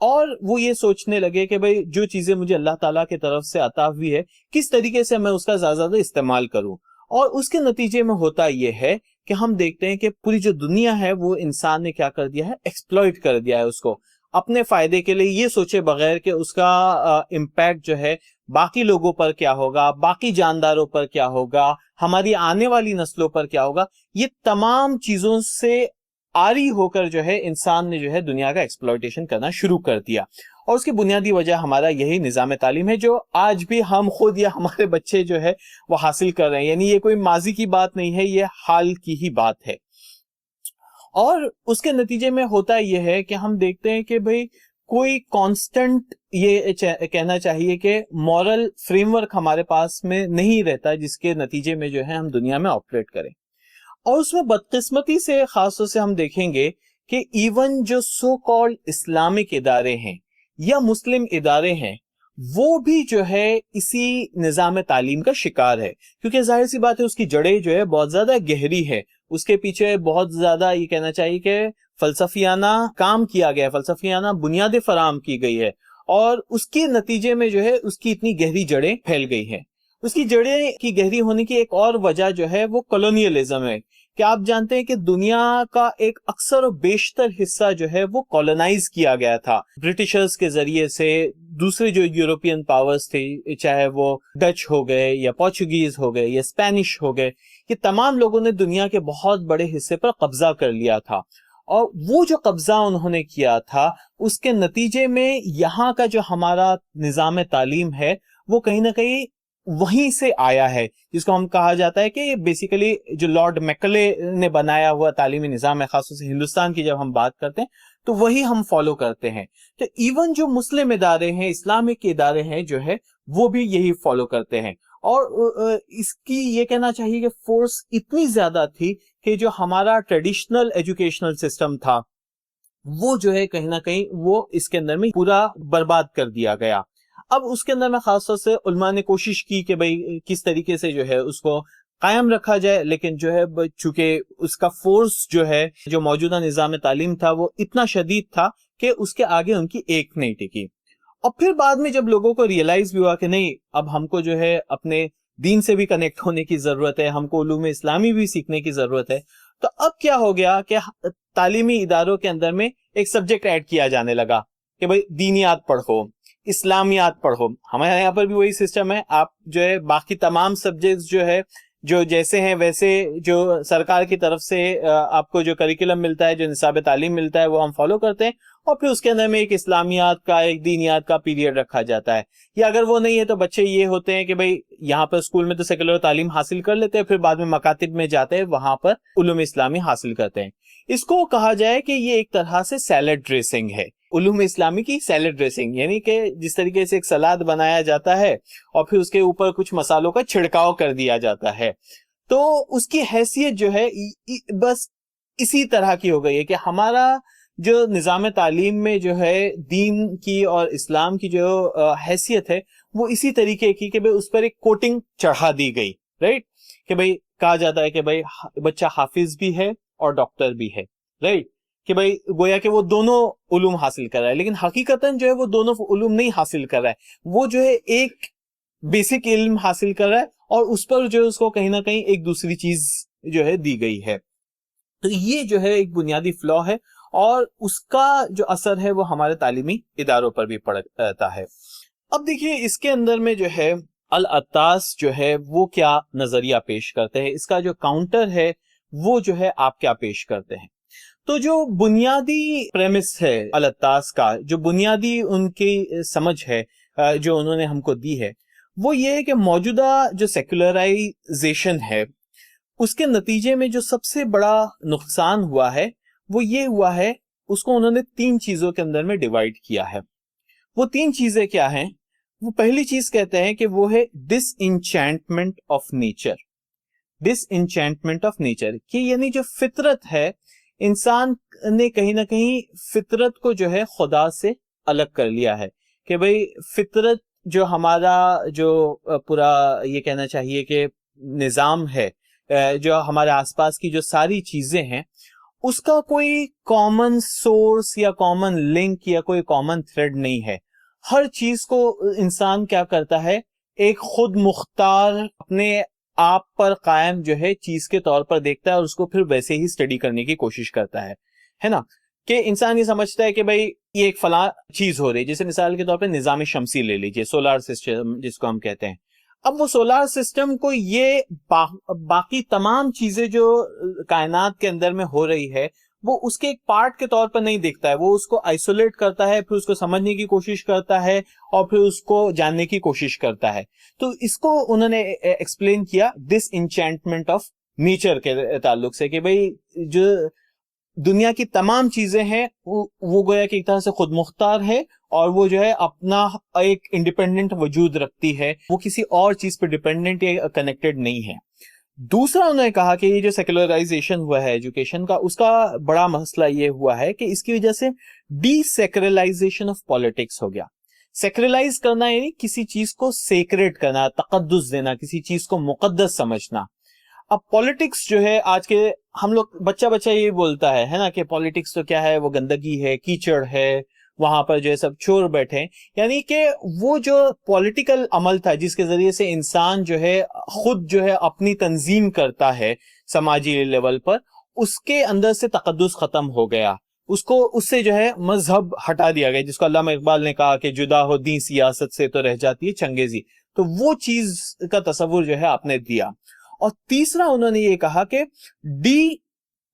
اور وہ یہ سوچنے لگے کہ بھئی جو چیزیں مجھے اللہ تعالیٰ کی طرف سے عطا ہوئی ہے کس طریقے سے میں اس کا زیادہ استعمال کروں. اور اس کے نتیجے میں ہوتا یہ ہے کہ ہم دیکھتے ہیں کہ پوری جو دنیا ہے وہ انسان نے کیا کر دیا ہے، ایکسپلوئٹ کر دیا ہے اس کو اپنے فائدے کے لیے، یہ سوچے بغیر کہ اس کا امپیکٹ جو ہے باقی لوگوں پر کیا ہوگا، باقی جانداروں پر کیا ہوگا، ہماری آنے والی نسلوں پر کیا ہوگا. یہ تمام چیزوں سے آری ہو کر جو ہے انسان نے جو ہے دنیا کا ایکسپلوئٹیشن کرنا شروع کر دیا. اور اس کی بنیادی وجہ ہمارا یہی نظام تعلیم ہے، جو آج بھی ہم خود یا ہمارے بچے جو ہے وہ حاصل کر رہے ہیں. یعنی یہ کوئی ماضی کی بات نہیں ہے، یہ حال کی ہی بات ہے. اور اس کے نتیجے میں ہوتا یہ ہے کہ ہم دیکھتے ہیں کہ بھئی کوئی کانسٹنٹ یہ کہنا چاہیے کہ مورل فریم ورک ہمارے پاس میں نہیں رہتا، جس کے نتیجے میں جو ہے ہم دنیا میں آپریٹ کریں. اور اس میں بدقسمتی سے خاص طور سے ہم دیکھیں گے کہ ایون جو سو کالڈ اسلامک ادارے ہیں یا مسلم ادارے ہیں، وہ بھی جو ہے اسی نظام تعلیم کا شکار ہے. کیونکہ ظاہر سی بات ہے اس کی جڑیں جو ہے بہت زیادہ گہری ہے، اس کے پیچھے بہت زیادہ یہ کہنا چاہیے کہ فلسفیانہ کام کیا گیا ہے، فلسفیانہ بنیادیں فراہم کی گئی ہے، اور اس کے نتیجے میں جو ہے اس کی اتنی گہری جڑیں پھیل گئی ہیں. اس کی جڑیں کی گہری ہونے کی ایک اور وجہ جو ہے وہ کالونیلزم ہے، کہ آپ جانتے ہیں کہ دنیا کا ایک اکثر و بیشتر حصہ جو ہے وہ کالونائز کیا گیا تھا برٹشرز کے ذریعے سے. دوسرے جو یورپین پاورز تھے، چاہے وہ ڈچ ہو گئے یا پورچوگیز ہو گئے یا اسپینش ہو گئے، یہ تمام لوگوں نے دنیا کے بہت بڑے حصے پر قبضہ کر لیا تھا. اور وہ جو قبضہ انہوں نے کیا تھا، اس کے نتیجے میں یہاں کا جو ہمارا نظام تعلیم ہے وہ کہیں نہ کہیں وہیں سے آیا ہے، جس کو ہم کہا جاتا ہے کہ بیسیکلی جو لارڈ میکلے نے بنایا ہوا تعلیمی نظام ہے، خاص طور سے ہندوستان کی جب ہم بات کرتے ہیں تو وہی ہم فالو کرتے ہیں. تو ایون جو مسلم ادارے ہیں، اسلامک ادارے ہیں جو ہے، وہ بھی یہی فالو کرتے ہیں. اور اس کی یہ کہنا چاہیے کہ فورس اتنی زیادہ تھی کہ جو ہمارا ٹریڈیشنل ایجوکیشنل سسٹم تھا وہ جو ہے کہیں نہ کہیں وہ اس کے اندر میں پورا برباد کر دیا گیا. اب اس کے اندر میں خاص طور سے علماء نے کوشش کی کہ بھئی کس طریقے سے جو ہے اس کو قائم رکھا جائے، لیکن جو ہے چونکہ اس کا فورس جو ہے، جو موجودہ نظام تعلیم تھا وہ اتنا شدید تھا کہ اس کے آگے ان کی ایک نہیں ٹکی. اور پھر بعد میں جب لوگوں کو ریئلائز بھی ہوا کہ نہیں، اب ہم کو جو ہے اپنے دین سے بھی کنیکٹ ہونے کی ضرورت ہے، ہم کو علوم اسلامی بھی سیکھنے کی ضرورت ہے، تو اب کیا ہو گیا کہ تعلیمی اداروں کے اندر میں ایک سبجیکٹ ایڈ کیا جانے لگا کہ بھئی دینیات پڑھو، اسلامیات پڑھو. ہمارے یہاں پر بھی وہی سسٹم ہے، آپ جو ہے باقی تمام سبجیکٹس جو ہے جو جیسے ہیں ویسے جو سرکار کی طرف سے آپ کو جو کریکولم ملتا ہے، جو نصاب تعلیم ملتا ہے، وہ ہم فالو کرتے ہیں، اور پھر اس کے اندر میں ایک اسلامیات کا، ایک دینیات کا پیریڈ رکھا جاتا ہے. یا اگر وہ نہیں ہے تو بچے یہ ہوتے ہیں کہ بھئی یہاں پر اسکول میں تو سیکولر تعلیم حاصل کر لیتے ہیں، پھر بعد میں مکاتب میں جاتے ہیں، وہاں پر علوم اسلامی حاصل کرتے ہیں. اس کو کہا جائے کہ یہ ایک طرح سے سیلڈ ڈریسنگ ہے، علوم اسلامی کی سیلڈ ڈریسنگ. یعنی کہ جس طریقے سے ایک سلاد بنایا جاتا ہے اور پھر اس کے اوپر کچھ مسالوں کا چھڑکاؤ کر دیا جاتا ہے، تو اس کی حیثیت جو ہے بس اسی طرح کی ہو گئی ہے کہ ہمارا جو نظام تعلیم میں جو ہے دین کی اور اسلام کی جو حیثیت ہے وہ اسی طریقے کی کہ بھئی اس پر ایک کوٹنگ چڑھا دی گئی. رائٹ، کہ بھئی کہا جاتا ہے کہ بھئی بچہ حافظ بھی ہے اور ڈاکٹر بھی ہے. رائٹ، کہ بھئی گویا کہ وہ دونوں علوم حاصل کر رہا ہے، لیکن حقیقتاً جو ہے وہ دونوں علوم نہیں حاصل کر رہا ہے، وہ جو ہے ایک بیسک علم حاصل کر رہا ہے اور اس پر جو ہے اس کو کہیں نہ کہیں ایک دوسری چیز جو ہے دی گئی ہے. تو یہ جو ہے ایک بنیادی فلا ہے. اور اس کا جو اثر ہے وہ ہمارے تعلیمی اداروں پر بھی پڑتا ہے. اب دیکھیے اس کے اندر میں جو ہے العطاس جو ہے وہ کیا نظریہ پیش کرتے ہیں, اس کا جو کاؤنٹر ہے وہ جو ہے آپ کیا پیش کرتے ہیں. تو جو بنیادی پریمس ہے العطاس کا, جو بنیادی ان کی سمجھ ہے جو انہوں نے ہم کو دی ہے, وہ یہ ہے کہ موجودہ جو سیکولرائزیشن ہے اس کے نتیجے میں جو سب سے بڑا نقصان ہوا ہے وہ یہ ہوا ہے, اس کو انہوں نے 3 چیزوں کے اندر میں ڈیوائیڈ کیا ہے. وہ 3 چیزیں کیا ہیں؟ وہ پہلی چیز کہتے ہیں کہ وہ ہے disenchantment of nature. Disenchantment of nature کہ یعنی جو فطرت ہے, انسان نے کہیں نہ کہیں فطرت کو جو ہے خدا سے الگ کر لیا ہے. کہ بھئی فطرت جو ہمارا جو پورا یہ کہنا چاہیے کہ نظام ہے, جو ہمارے آس پاس کی جو ساری چیزیں ہیں, اس کا کوئی کامن سورس یا کامن لنک یا کوئی کامن تھریڈ نہیں ہے. ہر چیز کو انسان کیا کرتا ہے, ایک خود مختار اپنے آپ پر قائم جو ہے چیز کے طور پر دیکھتا ہے اور اس کو پھر ویسے ہی اسٹڈی کرنے کی کوشش کرتا ہے نا. کہ انسان یہ سمجھتا ہے کہ بھئی یہ ایک فلاں چیز ہو رہی ہے, جیسے مثال کے طور پہ نظام شمسی لے لیجئے, سولار سسٹم جس کو ہم کہتے ہیں. اب وہ سولار سسٹم کو یہ باقی تمام چیزیں جو کائنات کے اندر میں ہو رہی ہے وہ اس کے ایک پارٹ کے طور پر نہیں دیکھتا ہے, وہ اس کو آئسولیٹ کرتا ہے, پھر اس کو سمجھنے کی کوشش کرتا ہے اور پھر اس کو جاننے کی کوشش کرتا ہے. تو اس کو انہوں نے ایکسپلین کیا ڈس انچینٹمنٹ آف نیچر کے تعلق سے, کہ بھئی جو دنیا کی تمام چیزیں ہیں وہ گویا کہ ایک طرح سے خود مختار ہے اور وہ جو ہے اپنا ایک انڈیپینڈنٹ وجود رکھتی ہے, وہ کسی اور چیز پہ ڈیپینڈنٹ یا کنیکٹڈ نہیں ہے. دوسرا انہوں نے کہا کہ یہ جو سیکولرائزیشن ہوا ہے ایجوکیشن کا, اس کا بڑا مسئلہ یہ ہوا ہے کہ اس کی وجہ سے ڈی سیکرلائزیشن آف پالیٹکس ہو گیا. سیکرلائز کرنا یعنی کسی چیز کو سیکریٹ کرنا, تقدس دینا, کسی چیز کو مقدس سمجھنا. اب پالیٹکس جو ہے آج کے ہم لوگ بچہ یہ بولتا ہے نا کہ پالیٹکس تو کیا ہے, وہ گندگی ہے, کیچڑ ہے, وہاں پر جو ہے سب چور بیٹھے. یعنی کہ وہ جو پولیٹیکل عمل تھا جس کے ذریعے سے انسان جو ہے خود جو ہے اپنی تنظیم کرتا ہے سماجی لیول پر, اس کے اندر سے تقدس ختم ہو گیا, اس سے جو ہے مذہب ہٹا دیا گیا, جس کو علامہ اقبال نے کہا کہ جدا ہو دین سیاست سے تو رہ جاتی ہے چنگیزی. تو وہ چیز کا تصور جو ہے آپ نے دیا. اور تیسرا انہوں نے یہ کہا کہ D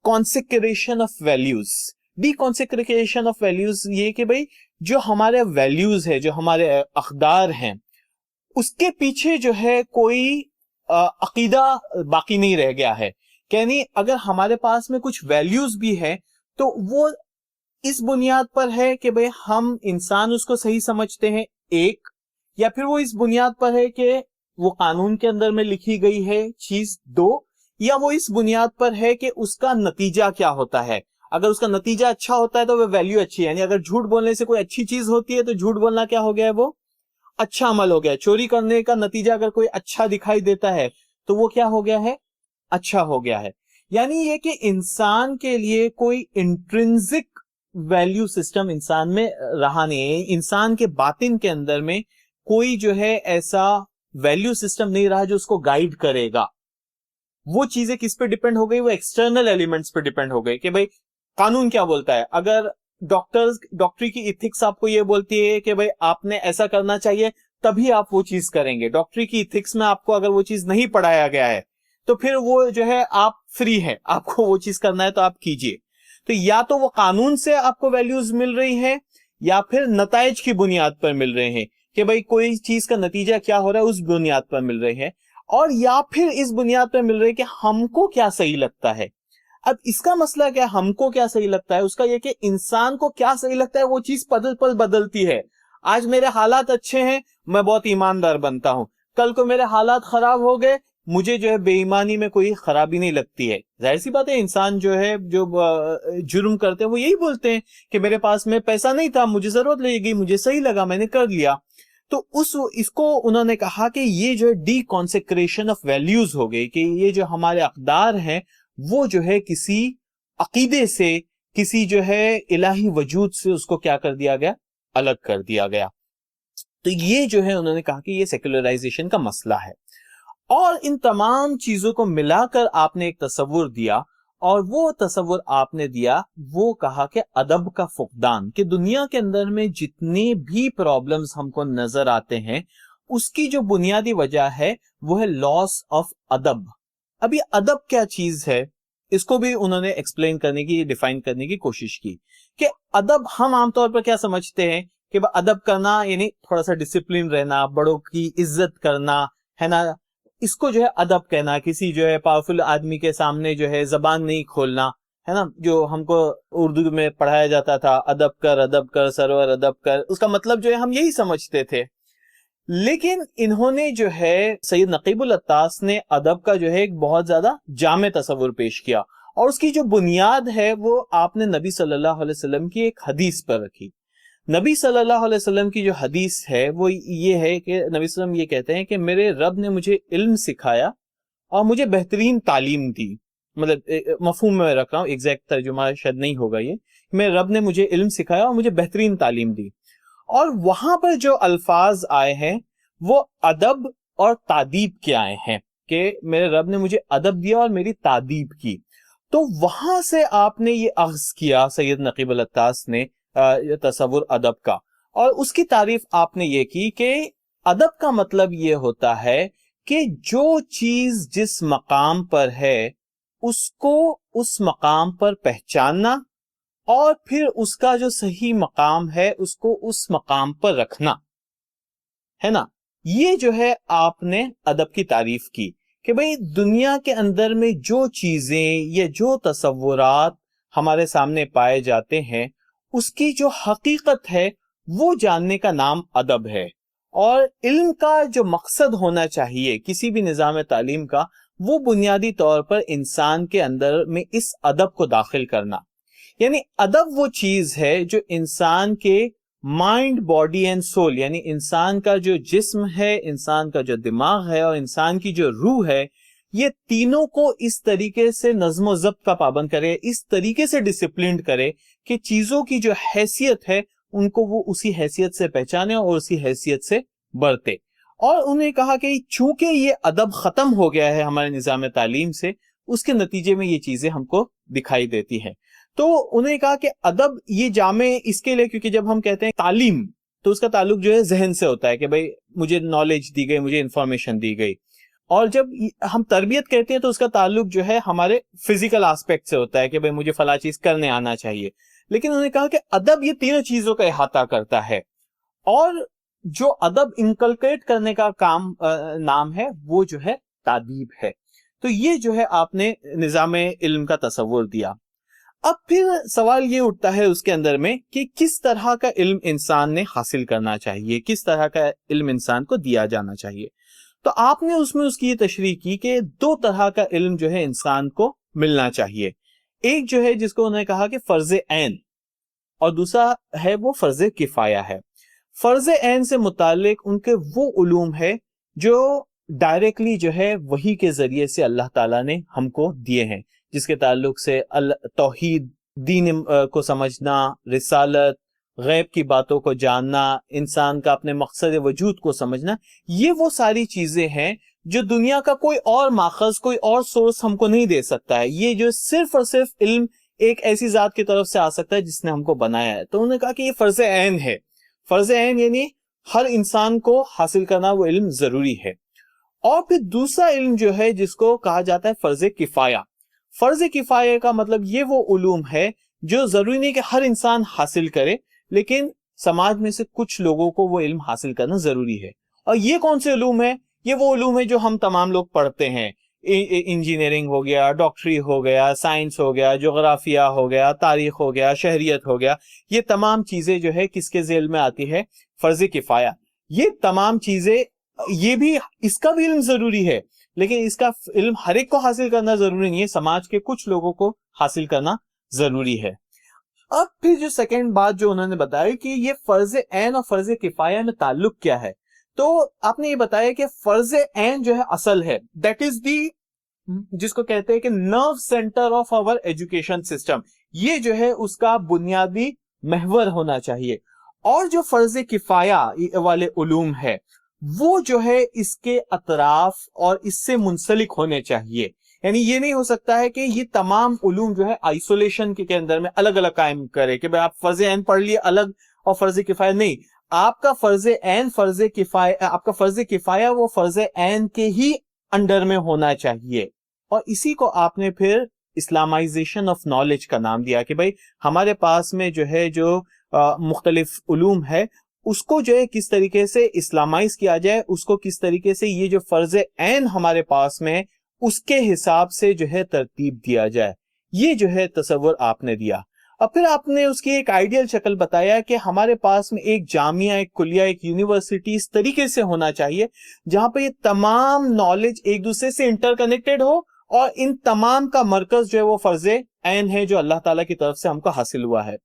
کانسیکریشن of values. Deconsecration of values یہ کہ بھئی جو ہمارے ویلیوز ہے, جو ہمارے اقدار ہیں, اس کے پیچھے جو ہے کوئی عقیدہ باقی نہیں رہ گیا ہے. یعنی اگر ہمارے پاس میں کچھ ویلیوز بھی ہے تو وہ اس بنیاد پر ہے کہ بھئی ہم انسان اس کو صحیح سمجھتے ہیں ایک, یا پھر وہ اس بنیاد پر ہے کہ وہ قانون کے اندر میں لکھی گئی ہے چیز دو, یا وہ اس بنیاد پر ہے کہ اس کا نتیجہ کیا ہوتا ہے. اگر اس کا نتیجہ اچھا ہوتا ہے تو وہ ویلیو اچھی ہے, یعنی اگر جھوٹ بولنے سے کوئی اچھی چیز ہوتی ہے تو جھوٹ بولنا کیا ہو گیا ہے, وہ اچھا عمل ہو گیا. چوری کرنے کا نتیجہ اگر کوئی اچھا دکھائی دیتا ہے تو وہ کیا ہو گیا ہے, اچھا ہو گیا ہے. یعنی یہ کہ انسان کے لیے کوئی انٹرنزک ویلیو سسٹم انسان میں رہا نہیں ہے. انسان کے باطن کے اندر میں کوئی جو ہے ایسا ویلیو سسٹم نہیں رہا جو اس کو گائیڈ کرے گا. وہ چیزیں کس پہ ڈیپینڈ ہو گئی, وہ ایکسٹرنل ایلیمنٹس پہ ڈیپینڈ ہو گئی کہ بھئی قانون کیا بولتا ہے. اگر ڈاکٹری کی ایتھکس آپ کو یہ بولتی ہے کہ بھئی آپ نے ایسا کرنا چاہیے تبھی آپ وہ چیز کریں گے, ڈاکٹری کی ایتھکس میں آپ کو اگر وہ چیز نہیں پڑھایا گیا ہے تو پھر وہ جو ہے آپ فری ہے, آپ کو وہ چیز کرنا ہے تو آپ کیجئے. تو یا تو وہ قانون سے آپ کو ویلیوز مل رہی ہے یا پھر نتائج کی بنیاد پر مل رہے ہیں کہ بھئی کوئی چیز کا نتیجہ کیا ہو رہا ہے اس بنیاد پر مل رہے ہیں, اور یا پھر اس بنیاد پر مل رہے کہ ہم کو کیا صحیح لگتا ہے. اب اس کا مسئلہ کیا, ہم کو کیا صحیح لگتا ہے, اس کا یہ کہ انسان کو کیا صحیح لگتا ہے وہ چیز پل پل بدلتی ہے. آج میرے حالات اچھے ہیں, میں بہت ایماندار بنتا ہوں, کل کو میرے حالات خراب ہو گئے, مجھے جو ہے بے ایمانی میں کوئی خرابی نہیں لگتی ہے. ظاہر سی بات ہے انسان جو ہے جو جرم کرتے ہیں وہ یہی بولتے ہیں کہ میرے پاس میں پیسہ نہیں تھا, مجھے ضرورت لگی گئی, مجھے صحیح لگا, میں نے کر لیا. تو اس کو انہوں نے کہا کہ یہ جو ڈی کانسیکریشن آف ویلیوز ہو گئی, کہ یہ جو ہمارے اقدار ہیں وہ جو ہے کسی عقیدے سے, کسی جو ہے الہی وجود سے اس کو کیا کر دیا گیا, الگ کر دیا گیا. تو یہ جو ہے انہوں نے کہا کہ یہ سیکولرائزیشن کا مسئلہ ہے. اور ان تمام چیزوں کو ملا کر آپ نے ایک تصور دیا اور وہ تصور آپ نے دیا، وہ کہا کہ ادب کا فقدان، کہ دنیا کے اندر میں جتنی بھی پرابلمز ہم کو نظر آتے ہیں اس کی جو بنیادی وجہ ہے وہ ہے لاس آف ادب. اب یہ ادب کیا چیز ہے اس کو بھی انہوں نے ایکسپلین کرنے کی، ڈیفائن کرنے کی کوشش کی کہ ادب ہم عام طور پر کیا سمجھتے ہیں کہ ادب کرنا یعنی تھوڑا سا ڈسپلن رہنا، بڑوں کی عزت کرنا ہے نا، اس کو جو ہے ادب کہنا. کسی جو ہے پاورفل آدمی کے سامنے جو ہے زبان نہیں کھولنا ہے نا، جو ہم کو اردو میں پڑھایا جاتا تھا، ادب کر سرور ادب کر، اس کا مطلب جو ہے ہم یہی سمجھتے تھے. لیکن انہوں نے جو ہے سید نقیب العطاس نے ادب کا جو ہے ایک بہت زیادہ جامع تصور پیش کیا، اور اس کی جو بنیاد ہے وہ آپ نے نبی صلی اللہ علیہ وسلم کی ایک حدیث پر رکھی. نبی صلی اللہ علیہ وسلم کی جو حدیث ہے وہ یہ ہے کہ نبی صلی اللہ علیہ وسلم یہ کہتے ہیں کہ میرے رب نے مجھے علم سکھایا اور مجھے بہترین تعلیم دی. مطلب مفہوم میں رکھ رہا ہوں، ایگزیکٹ ترجمہ شاید نہیں ہوگا یہ، میرے رب نے مجھے علم سکھایا اور مجھے بہترین تعلیم دی. اور وہاں پر جو الفاظ آئے ہیں وہ ادب اور تادیب کے آئے ہیں کہ میرے رب نے مجھے ادب دیا اور میری تادیب کی. تو وہاں سے آپ نے یہ اخذ کیا سید نقیب العطاس نے تصور ادب کا، اور اس کی تعریف آپ نے یہ کی کہ ادب کا مطلب یہ ہوتا ہے کہ جو چیز جس مقام پر ہے اس کو اس مقام پر پہچاننا اور پھر اس کا جو صحیح مقام ہے اس کو اس مقام پر رکھنا ہے نا. یہ جو ہے آپ نے ادب کی تعریف کی کہ بھئی دنیا کے اندر میں جو چیزیں یا جو تصورات ہمارے سامنے پائے جاتے ہیں اس کی جو حقیقت ہے وہ جاننے کا نام ادب ہے. اور علم کا جو مقصد ہونا چاہیے کسی بھی نظام تعلیم کا، وہ بنیادی طور پر انسان کے اندر میں اس ادب کو داخل کرنا. یعنی ادب وہ چیز ہے جو انسان کے مائنڈ، باڈی اینڈ سول، یعنی انسان کا جو جسم ہے، انسان کا جو دماغ ہے اور انسان کی جو روح ہے، یہ تینوں کو اس طریقے سے نظم و ضبط کا پابند کرے، اس طریقے سے ڈسپلنڈ کرے کہ چیزوں کی جو حیثیت ہے ان کو وہ اسی حیثیت سے پہچانے اور اسی حیثیت سے برتے. اور انہوں نے کہا کہ چونکہ یہ ادب ختم ہو گیا ہے ہمارے نظام تعلیم سے، اس کے نتیجے میں یہ چیزیں ہم کو دکھائی دیتی ہیں. تو انہوں نے کہا کہ ادب یہ جامع اس کے لیے، کیونکہ جب ہم کہتے ہیں تعلیم تو اس کا تعلق جو ہے ذہن سے ہوتا ہے کہ بھئی مجھے نالج دی گئی، مجھے انفارمیشن دی گئی. اور جب ہم تربیت کہتے ہیں تو اس کا تعلق جو ہے ہمارے فزیکل آسپیکٹ سے ہوتا ہے کہ بھئی مجھے فلاں چیز کرنے آنا چاہیے. لیکن انہوں نے کہا کہ ادب یہ تینوں چیزوں کا احاطہ کرتا ہے، اور جو ادب انکلکیٹ کرنے کا کام نام ہے وہ جو ہے تادیب ہے. تو یہ جو ہے آپ نے نظام علم کا تصور دیا. اب پھر سوال یہ اٹھتا ہے اس کے اندر میں کہ کس طرح کا علم انسان نے حاصل کرنا چاہیے، کس طرح کا علم انسان کو دیا جانا چاہیے. تو آپ نے اس میں اس کی یہ تشریح کی کہ دو طرح کا علم جو ہے انسان کو ملنا چاہیے. ایک جو ہے جس کو انہوں نے کہا کہ فرض عین، اور دوسرا ہے وہ فرض کفایہ ہے. فرض عین سے متعلق ان کے وہ علوم ہے جو ڈائریکٹلی جو ہے وحی کے ذریعے سے اللہ تعالیٰ نے ہم کو دیے ہیں، جس کے تعلق سے توحید، دین کو سمجھنا، رسالت، غیب کی باتوں کو جاننا، انسان کا اپنے مقصد وجود کو سمجھنا. یہ وہ ساری چیزیں ہیں جو دنیا کا کوئی اور ماخذ، کوئی اور سورس ہم کو نہیں دے سکتا ہے. یہ جو صرف اور صرف علم ایک ایسی ذات کی طرف سے آ سکتا ہے جس نے ہم کو بنایا ہے. تو انہوں نے کہا کہ یہ فرض عین ہے. فرض عین یعنی ہر انسان کو حاصل کرنا وہ علم ضروری ہے. اور پھر دوسرا علم جو ہے جس کو کہا جاتا ہے فرض کفایہ. فرض کفایہ کا مطلب یہ وہ علوم ہے جو ضروری نہیں کہ ہر انسان حاصل کرے، لیکن سماج میں سے کچھ لوگوں کو وہ علم حاصل کرنا ضروری ہے. اور یہ کون سے علوم ہیں؟ یہ وہ علوم ہیں جو ہم تمام لوگ پڑھتے ہیں. انجینئرنگ ہو گیا، ڈاکٹری ہو گیا، سائنس ہو گیا، جغرافیہ ہو گیا، تاریخ ہو گیا، شہریت ہو گیا. یہ تمام چیزیں جو ہے کس کے ذیل میں آتی ہے؟ فرض کفایہ. یہ تمام چیزیں، یہ بھی اس کا بھی علم ضروری ہے، لیکن اس کا علم ہر ایک کو حاصل کرنا ضروری نہیں ہے، سماج کے کچھ لوگوں کو حاصل کرنا ضروری ہے. اب پھر جو سیکنڈ بات جو انہوں نے بتایا کہ یہ فرض عین اور فرض کفایہ میں تعلق کیا ہے، تو آپ نے یہ بتایا کہ فرض عین جو ہے اصل ہے، دیٹ از دی، جس کو کہتے ہیں کہ nerve centre of our education system. یہ جو ہے اس کا بنیادی محور ہونا چاہیے. اور جو فرض کفایہ والے علوم ہے وہ جو ہے اس کے اطراف اور اس سے منسلک ہونے چاہیے. یعنی یہ نہیں ہو سکتا ہے کہ یہ تمام علوم جو ہے آئسولیشن کے اندر میں الگ الگ قائم کرے کہ بھائی آپ فرض عین پڑھ لیے الگ اور فرض کفایہ نہیں. آپ کا فرض عین فرض کفایہ، آپ کا فرض کفایہ وہ فرض عین کے ہی انڈر میں ہونا چاہیے. اور اسی کو آپ نے پھر اسلامائزیشن آف نالج کا نام دیا کہ بھائی ہمارے پاس میں جو ہے جو مختلف علوم ہے اس کو جو ہے کس طریقے سے اسلامائز کیا جائے، اس کو کس طریقے سے یہ جو فرض عین ہمارے پاس میں اس کے حساب سے جو ہے ترتیب دیا جائے. یہ جو ہے تصور آپ نے دیا. اور پھر آپ نے اس کی ایک آئیڈیل شکل بتایا کہ ہمارے پاس میں ایک جامعہ، ایک کلیہ، ایک یونیورسٹی اس طریقے سے ہونا چاہیے جہاں پہ یہ تمام نالج ایک دوسرے سے انٹر کنیکٹڈ ہو، اور ان تمام کا مرکز جو ہے وہ فرض عین ہے جو اللہ تعالیٰ کی طرف سے ہم کو حاصل ہوا ہے.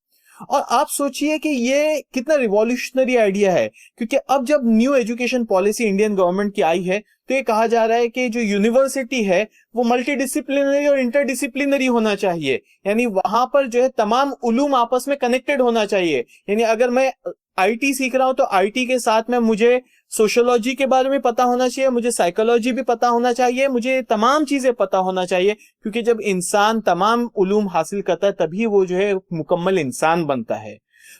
اور آپ سوچئے کہ یہ کتنا ریولیوشنری آئیڈیا ہے، کیونکہ اب جب new education policy Indian government کی آئی ہے تو یہ کہا جا رہا ہے کہ جو یونیورسٹی ہے وہ ملٹی ڈسپلینری اور انٹر ڈسپلینری ہونا چاہیے. یعنی وہاں پر جو ہے تمام علوم آپس میں کنیکٹڈ ہونا چاہیے. یعنی اگر میں آئی ٹی سیکھ رہا ہوں تو آئی ٹی کے ساتھ میں مجھے سوشولوجی کے بارے میں پتا ہونا چاہیے، مجھے سائیکولوجی بھی پتا ہونا چاہیے، مجھے تمام چیزیں پتا ہونا چاہیے، کیونکہ جب انسان تمام علوم حاصل کرتا ہے تبھی وہ جو ہے مکمل انسان بنتا ہے.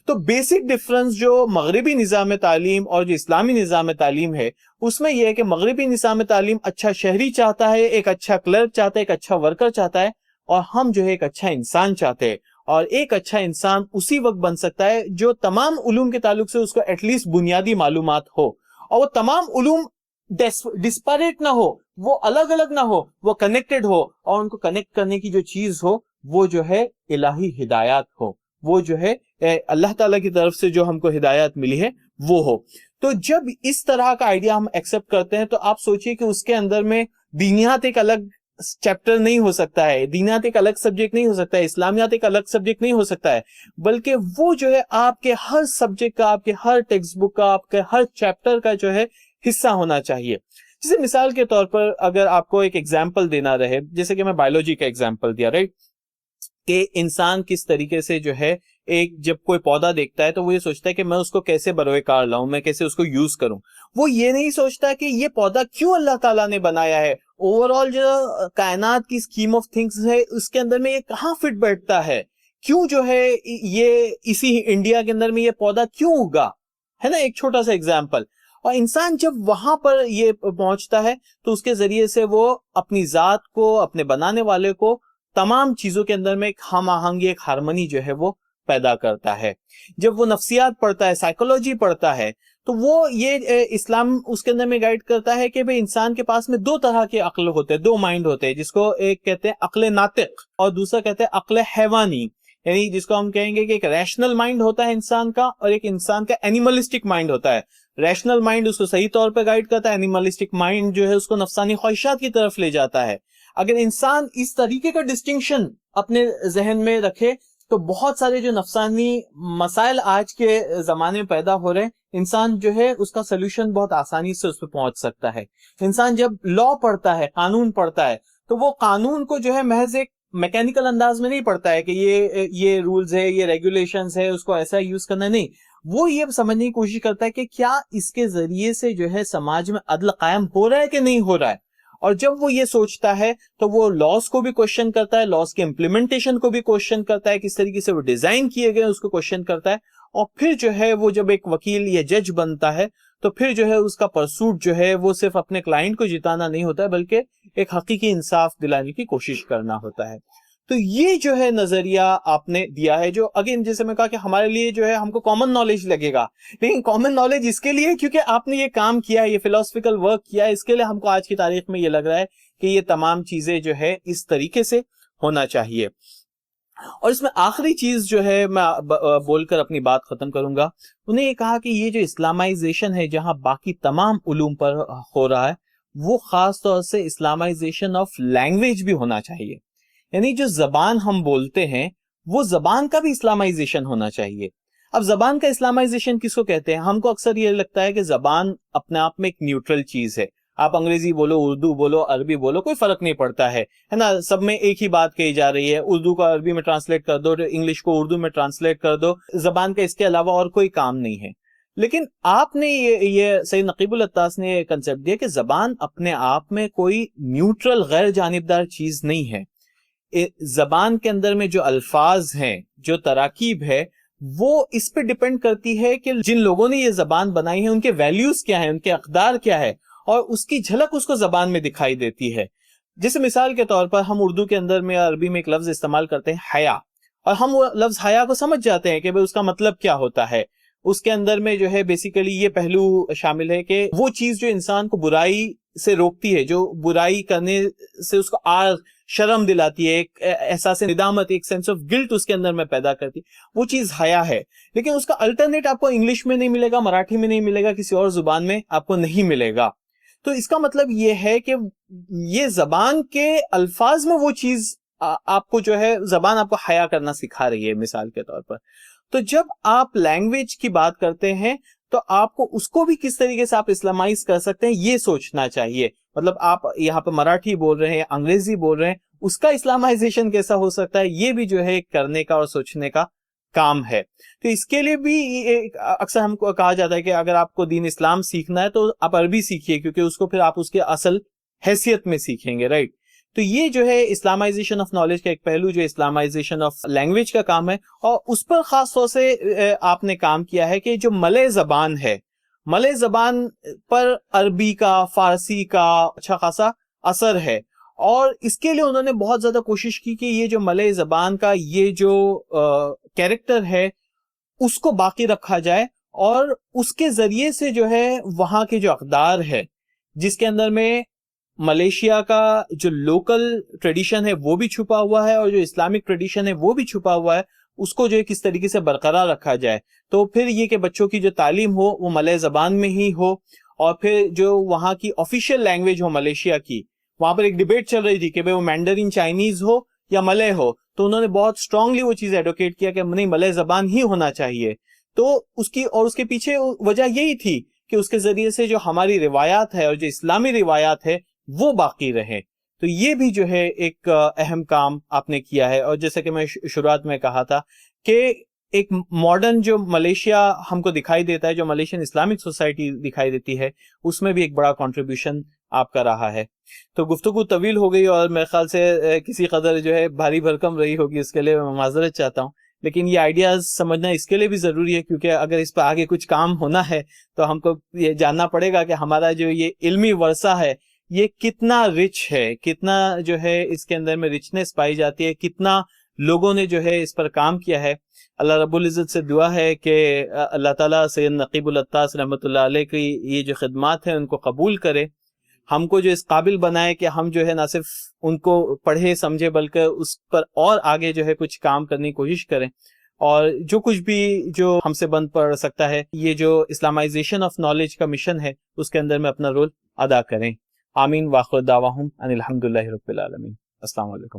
تو بیسک ڈفرنس جو مغربی نظام تعلیم اور جو اسلامی نظام تعلیم ہے اس میں یہ ہے کہ مغربی نظام تعلیم اچھا شہری چاہتا ہے، ایک اچھا کلرک چاہتا ہے، ایک اچھا ورکر چاہتا ہے، اور ہم جو ہے ایک اچھا انسان چاہتے ہیں. اور ایک اچھا انسان اسی وقت بن سکتا ہے جو تمام علوم کے تعلق سے اس کو ایٹ لیسٹ بنیادی معلومات ہو، اور وہ تمام علوم ڈسپیریٹ نہ ہو، وہ الگ الگ نہ ہو، وہ کنیکٹڈ ہو، اور ان کو کنیکٹ کرنے کی جو چیز ہو وہ جو ہے الہی ہدایات ہو، وہ جو ہے اللہ تعالیٰ کی طرف سے جو ہم کو ہدایات ملی ہے وہ ہو. تو جب اس طرح کا آئیڈیا ہم ایکسپٹ کرتے ہیں تو آپ سوچئے کہ اس کے اندر میں دینیات ایک الگ چیپٹر نہیں ہو سکتا ہے، دینیات ایک الگ سبجیکٹ نہیں ہو سکتا ہے، اسلامیات ایک الگ سبجیکٹ نہیں ہو سکتا ہے، بلکہ وہ جو ہے آپ کے ہر سبجیکٹ کا، آپ کے ہر ٹیکسٹ بک کا، آپ کے ہر چیپٹر کا جو ہے حصہ ہونا چاہیے. جیسے مثال کے طور پر اگر آپ کو ایک ایگزامپل دینا رہے، جیسے کہ میں بایولوجی کا ایگزامپل دیا، رائٹ، کہ انسان کس طریقے سے جو ہے ایک جب کوئی پودا دیکھتا ہے تو وہ یہ سوچتا ہے کہ میں اس کو کیسے بروئے کار لاؤں، میں کیسے اس کو یوز کروں. وہ یہ نہیں سوچتا کہ یہ پودا کیوں اللہ تعالیٰ نے بنایا ہے، اوور آل جو کائنات کی اسکیم آف تھنگس ہے اس کے اندر میں یہ کہاں فٹ بیٹھتا ہے، کیوں جو ہے یہ اسی انڈیا کے اندر میں یہ پودا کیوں اگا، ہے نا، ایک چھوٹا سا ایگزامپل. اور انسان جب وہاں پر یہ پہنچتا ہے تو اس کے ذریعے سے وہ اپنی ذات کو، اپنے بنانے والے کو، تمام چیزوں کے اندر میں ایک ہم آہنگی، ایک ہارمنی جو ہے وہ پیدا کرتا ہے. جب وہ نفسیات پڑھتا ہے، سائیکولوجی پڑھتا ہے، تو وہ یہ اسلام اس کے اندر میں گائیڈ کرتا ہے کہ بھئی انسان کے پاس میں دو طرح کے عقل ہوتے ہیں، دو مائنڈ ہوتے ہیں، جس کو ایک کہتے ہیں عقل ناطق اور دوسرا کہتے ہیں عقل حیوانی. یعنی جس کو ہم کہیں گے کہ ایک ریشنل مائنڈ ہوتا ہے انسان کا، اور ایک انسان کا اینیملسٹک مائنڈ ہوتا ہے. ریشنل مائنڈ اس کو صحیح طور پہ گائیڈ کرتا ہے، اینیملسٹک مائنڈ جو ہے اس کو نفسانی خواہشات کی طرف لے جاتا ہے. اگر انسان اس طریقے کا ڈسٹنکشن اپنے ذہن میں رکھے تو بہت سارے جو نفسانی مسائل آج کے زمانے میں پیدا ہو رہے ہیں، انسان جو ہے اس کا سلوشن بہت آسانی سے اس پہ پہنچ سکتا ہے. انسان جب لا پڑھتا ہے، قانون پڑھتا ہے، تو وہ قانون کو جو ہے محض ایک میکینیکل انداز میں نہیں پڑھتا ہے کہ یہ رولز ہے، یہ ریگولیشنز ہے، اس کو ایسا یوز کرنا نہیں. وہ یہ سمجھنے کی کوشش کرتا ہے کہ کیا اس کے ذریعے سے جو ہے سماج میں عدل قائم ہو رہا ہے کہ نہیں ہو رہا ہے. اور جب وہ یہ سوچتا ہے تو وہ لاس کو بھی کوشچن کرتا ہے، لاس کے امپلیمنٹیشن کو بھی کوشچن کرتا ہے، کس طریقے سے وہ ڈیزائن کیے گئے اس کو کوشچن کرتا ہے. اور پھر جو ہے وہ جب ایک وکیل یا جج بنتا ہے تو پھر جو ہے اس کا پرسوٹ جو ہے وہ صرف اپنے کلائنٹ کو جتانا نہیں ہوتا ہے، بلکہ ایک حقیقی انصاف دلانے کی کوشش کرنا ہوتا ہے. تو یہ جو ہے نظریہ آپ نے دیا ہے، جو اگین جیسے میں کہا کہ ہمارے لیے جو ہے ہم کو کامن نالج لگے گا، لیکن کامن نالج اس کے لیے کیونکہ آپ نے یہ کام کیا ہے، یہ فلاسفیکل ورک کیا ہے، اس کے لیے ہم کو آج کی تاریخ میں یہ لگ رہا ہے کہ یہ تمام چیزیں جو ہے اس طریقے سے ہونا چاہیے. اور اس میں آخری چیز جو ہے میں بول کر اپنی بات ختم کروں گا. انہیں یہ کہا کہ یہ جو اسلامائزیشن ہے جہاں باقی تمام علوم پر ہو رہا ہے، وہ خاص طور سے اسلامائزیشن آف لینگویج بھی ہونا چاہیے. یعنی جو زبان ہم بولتے ہیں وہ زبان کا بھی اسلامائزیشن ہونا چاہیے. اب زبان کا اسلامائزیشن کس کو کہتے ہیں؟ ہم کو اکثر یہ لگتا ہے کہ زبان اپنے آپ میں ایک نیوٹرل چیز ہے، آپ انگریزی بولو، اردو بولو، عربی بولو، کوئی فرق نہیں پڑتا ہے نا، سب میں ایک ہی بات کہی جا رہی ہے. اردو کو عربی میں ٹرانسلیٹ کر دو، انگلش کو اردو میں ٹرانسلیٹ کر دو، زبان کا اس کے علاوہ اور کوئی کام نہیں ہے. لیکن آپ نے یہ سید نقیب العطاس نے یہ کنسیپٹ دیا کہ زبان اپنے آپ میں کوئی نیوٹرل غیر جانبدار چیز نہیں ہے. زبان کے اندر میں جو الفاظ ہیں، جو تراکیب ہے، وہ اس پہ ڈپینڈ کرتی ہے کہ جن لوگوں نے یہ زبان بنائی ہے ان کے ویلیوز کیا ہیں، ان کے اقدار کیا ہے، اور اس کی جھلک اس کو زبان میں دکھائی دیتی ہے. جیسے مثال کے طور پر ہم اردو کے اندر میں عربی میں ایک لفظ استعمال کرتے ہیں حیا، اور ہم وہ لفظ حیا کو سمجھ جاتے ہیں کہ اس کا مطلب کیا ہوتا ہے. اس کے اندر میں جو ہے بیسیکلی یہ پہلو شامل ہے کہ وہ چیز جو انسان کو برائی سے روکتی ہے، جو برائی کرنے سے اس کو شرم دلاتی ہے، ایک احساس ندامت، ایک سینس آف گلٹ اس کے اندر میں پیدا کرتی، وہ چیز حیا ہے. لیکن اس کا الٹرنیٹ آپ کو انگلش میں نہیں ملے گا، مراٹھی میں نہیں ملے گا، کسی اور زبان میں آپ کو نہیں ملے گا. تو اس کا مطلب یہ ہے کہ یہ زبان کے الفاظ میں وہ چیز آپ کو جو ہے، زبان آپ کو حیا کرنا سکھا رہی ہے مثال کے طور پر. تو جب آپ لینگویج کی بات کرتے ہیں تو آپ کو اس کو بھی کس طریقے سے آپ اسلامائز کر سکتے ہیں یہ سوچنا چاہیے. مطلب آپ یہاں پہ مراٹھی بول رہے ہیں، انگریزی بول رہے ہیں، اس کا اسلامائزیشن کیسا ہو سکتا ہے، یہ بھی جو ہے کرنے کا اور سوچنے کا کام ہے. تو اس کے لیے بھی اکثر ہم کو کہا جاتا ہے کہ اگر آپ کو دین اسلام سیکھنا ہے تو آپ عربی سیکھیے، کیونکہ اس کو پھر آپ اس کے اصل حیثیت میں سیکھیں گے، رائٹ. تو یہ جو ہے اسلامائزیشن آف نالج کا ایک پہلو، جو اسلامائزیشن آف لینگویج کا کام ہے، اور اس پر خاص طور سے آپ نے کام کیا ہے کہ جو ملے زبان ہے، ملے زبان پر عربی کا، فارسی کا اچھا خاصا اثر ہے، اور اس کے لیے انہوں نے بہت زیادہ کوشش کی کہ یہ جو ملے زبان کا یہ جو کیریکٹر ہے اس کو باقی رکھا جائے، اور اس کے ذریعے سے جو ہے وہاں کے جو اقدار ہے، جس کے اندر میں ملیشیا کا جو لوکل ٹریڈیشن ہے وہ بھی چھپا ہوا ہے، اور جو اسلامک ٹریڈیشن ہے وہ بھی چھپا ہوا ہے، اس کو جو ہے کس طریقے سے برقرار رکھا جائے. تو پھر یہ کہ بچوں کی جو تعلیم ہو وہ ملے زبان میں ہی ہو، اور پھر جو وہاں کی آفیشیل لینگویج ہو ملیشیا کی. وہاں پر ایک ڈیبیٹ چل رہی تھی کہ وہ مینڈرین چائنیز ہو یا ملے ہو، تو انہوں نے بہت اسٹرانگلی وہ چیز ایڈوکیٹ کیا کہ نہیں، ملے زبان ہی ہونا چاہیے. تو اس کے پیچھے وجہ یہی تھی کہ اس کے ذریعے سے جو ہماری روایات ہے اور جو اسلامی روایات ہے وہ باقی رہے. تو یہ بھی جو ہے ایک اہم کام آپ نے کیا ہے. اور جیسا کہ میں شروعات میں کہا تھا کہ ایک ماڈرن جو ملیشیا ہم کو دکھائی دیتا ہے، جو ملیشین اسلامک سوسائٹی دکھائی دیتی ہے، اس میں بھی ایک بڑا کنٹریبیوشن آپ کا رہا ہے. تو گفتگو طویل ہو گئی اور میرے خیال سے کسی قدر جو ہے بھاری بھرکم رہی ہوگی، اس کے لیے میں معذرت چاہتا ہوں. لیکن یہ آئیڈیاز سمجھنا اس کے لیے بھی ضروری ہے، کیونکہ اگر اس پہ آگے کچھ کام ہونا ہے تو ہم کو یہ جاننا پڑے گا کہ ہمارا جو یہ علمی ورثہ ہے یہ کتنا رچ ہے، کتنا جو ہے اس کے اندر میں رچنس پائی جاتی ہے، کتنا لوگوں نے جو ہے اس پر کام کیا ہے. اللہ رب العزت سے دعا ہے کہ اللہ تعالیٰ سید نقیب العطاس رحمۃ اللہ علیہ کی یہ جو خدمات ہیں ان کو قبول کرے، ہم کو جو اس قابل بنائے کہ ہم جو ہے نہ صرف ان کو پڑھے سمجھے بلکہ اس پر اور آگے جو ہے کچھ کام کرنے کی کوشش کریں، اور جو کچھ بھی جو ہم سے بن پڑ سکتا ہے یہ جو اسلامائزیشن آف نالج کا مشن ہے اس کے اندر میں اپنا رول ادا کریں. آمین. واخر دعواہم ان الحمدللہ رب العالمین. السلام علیکم.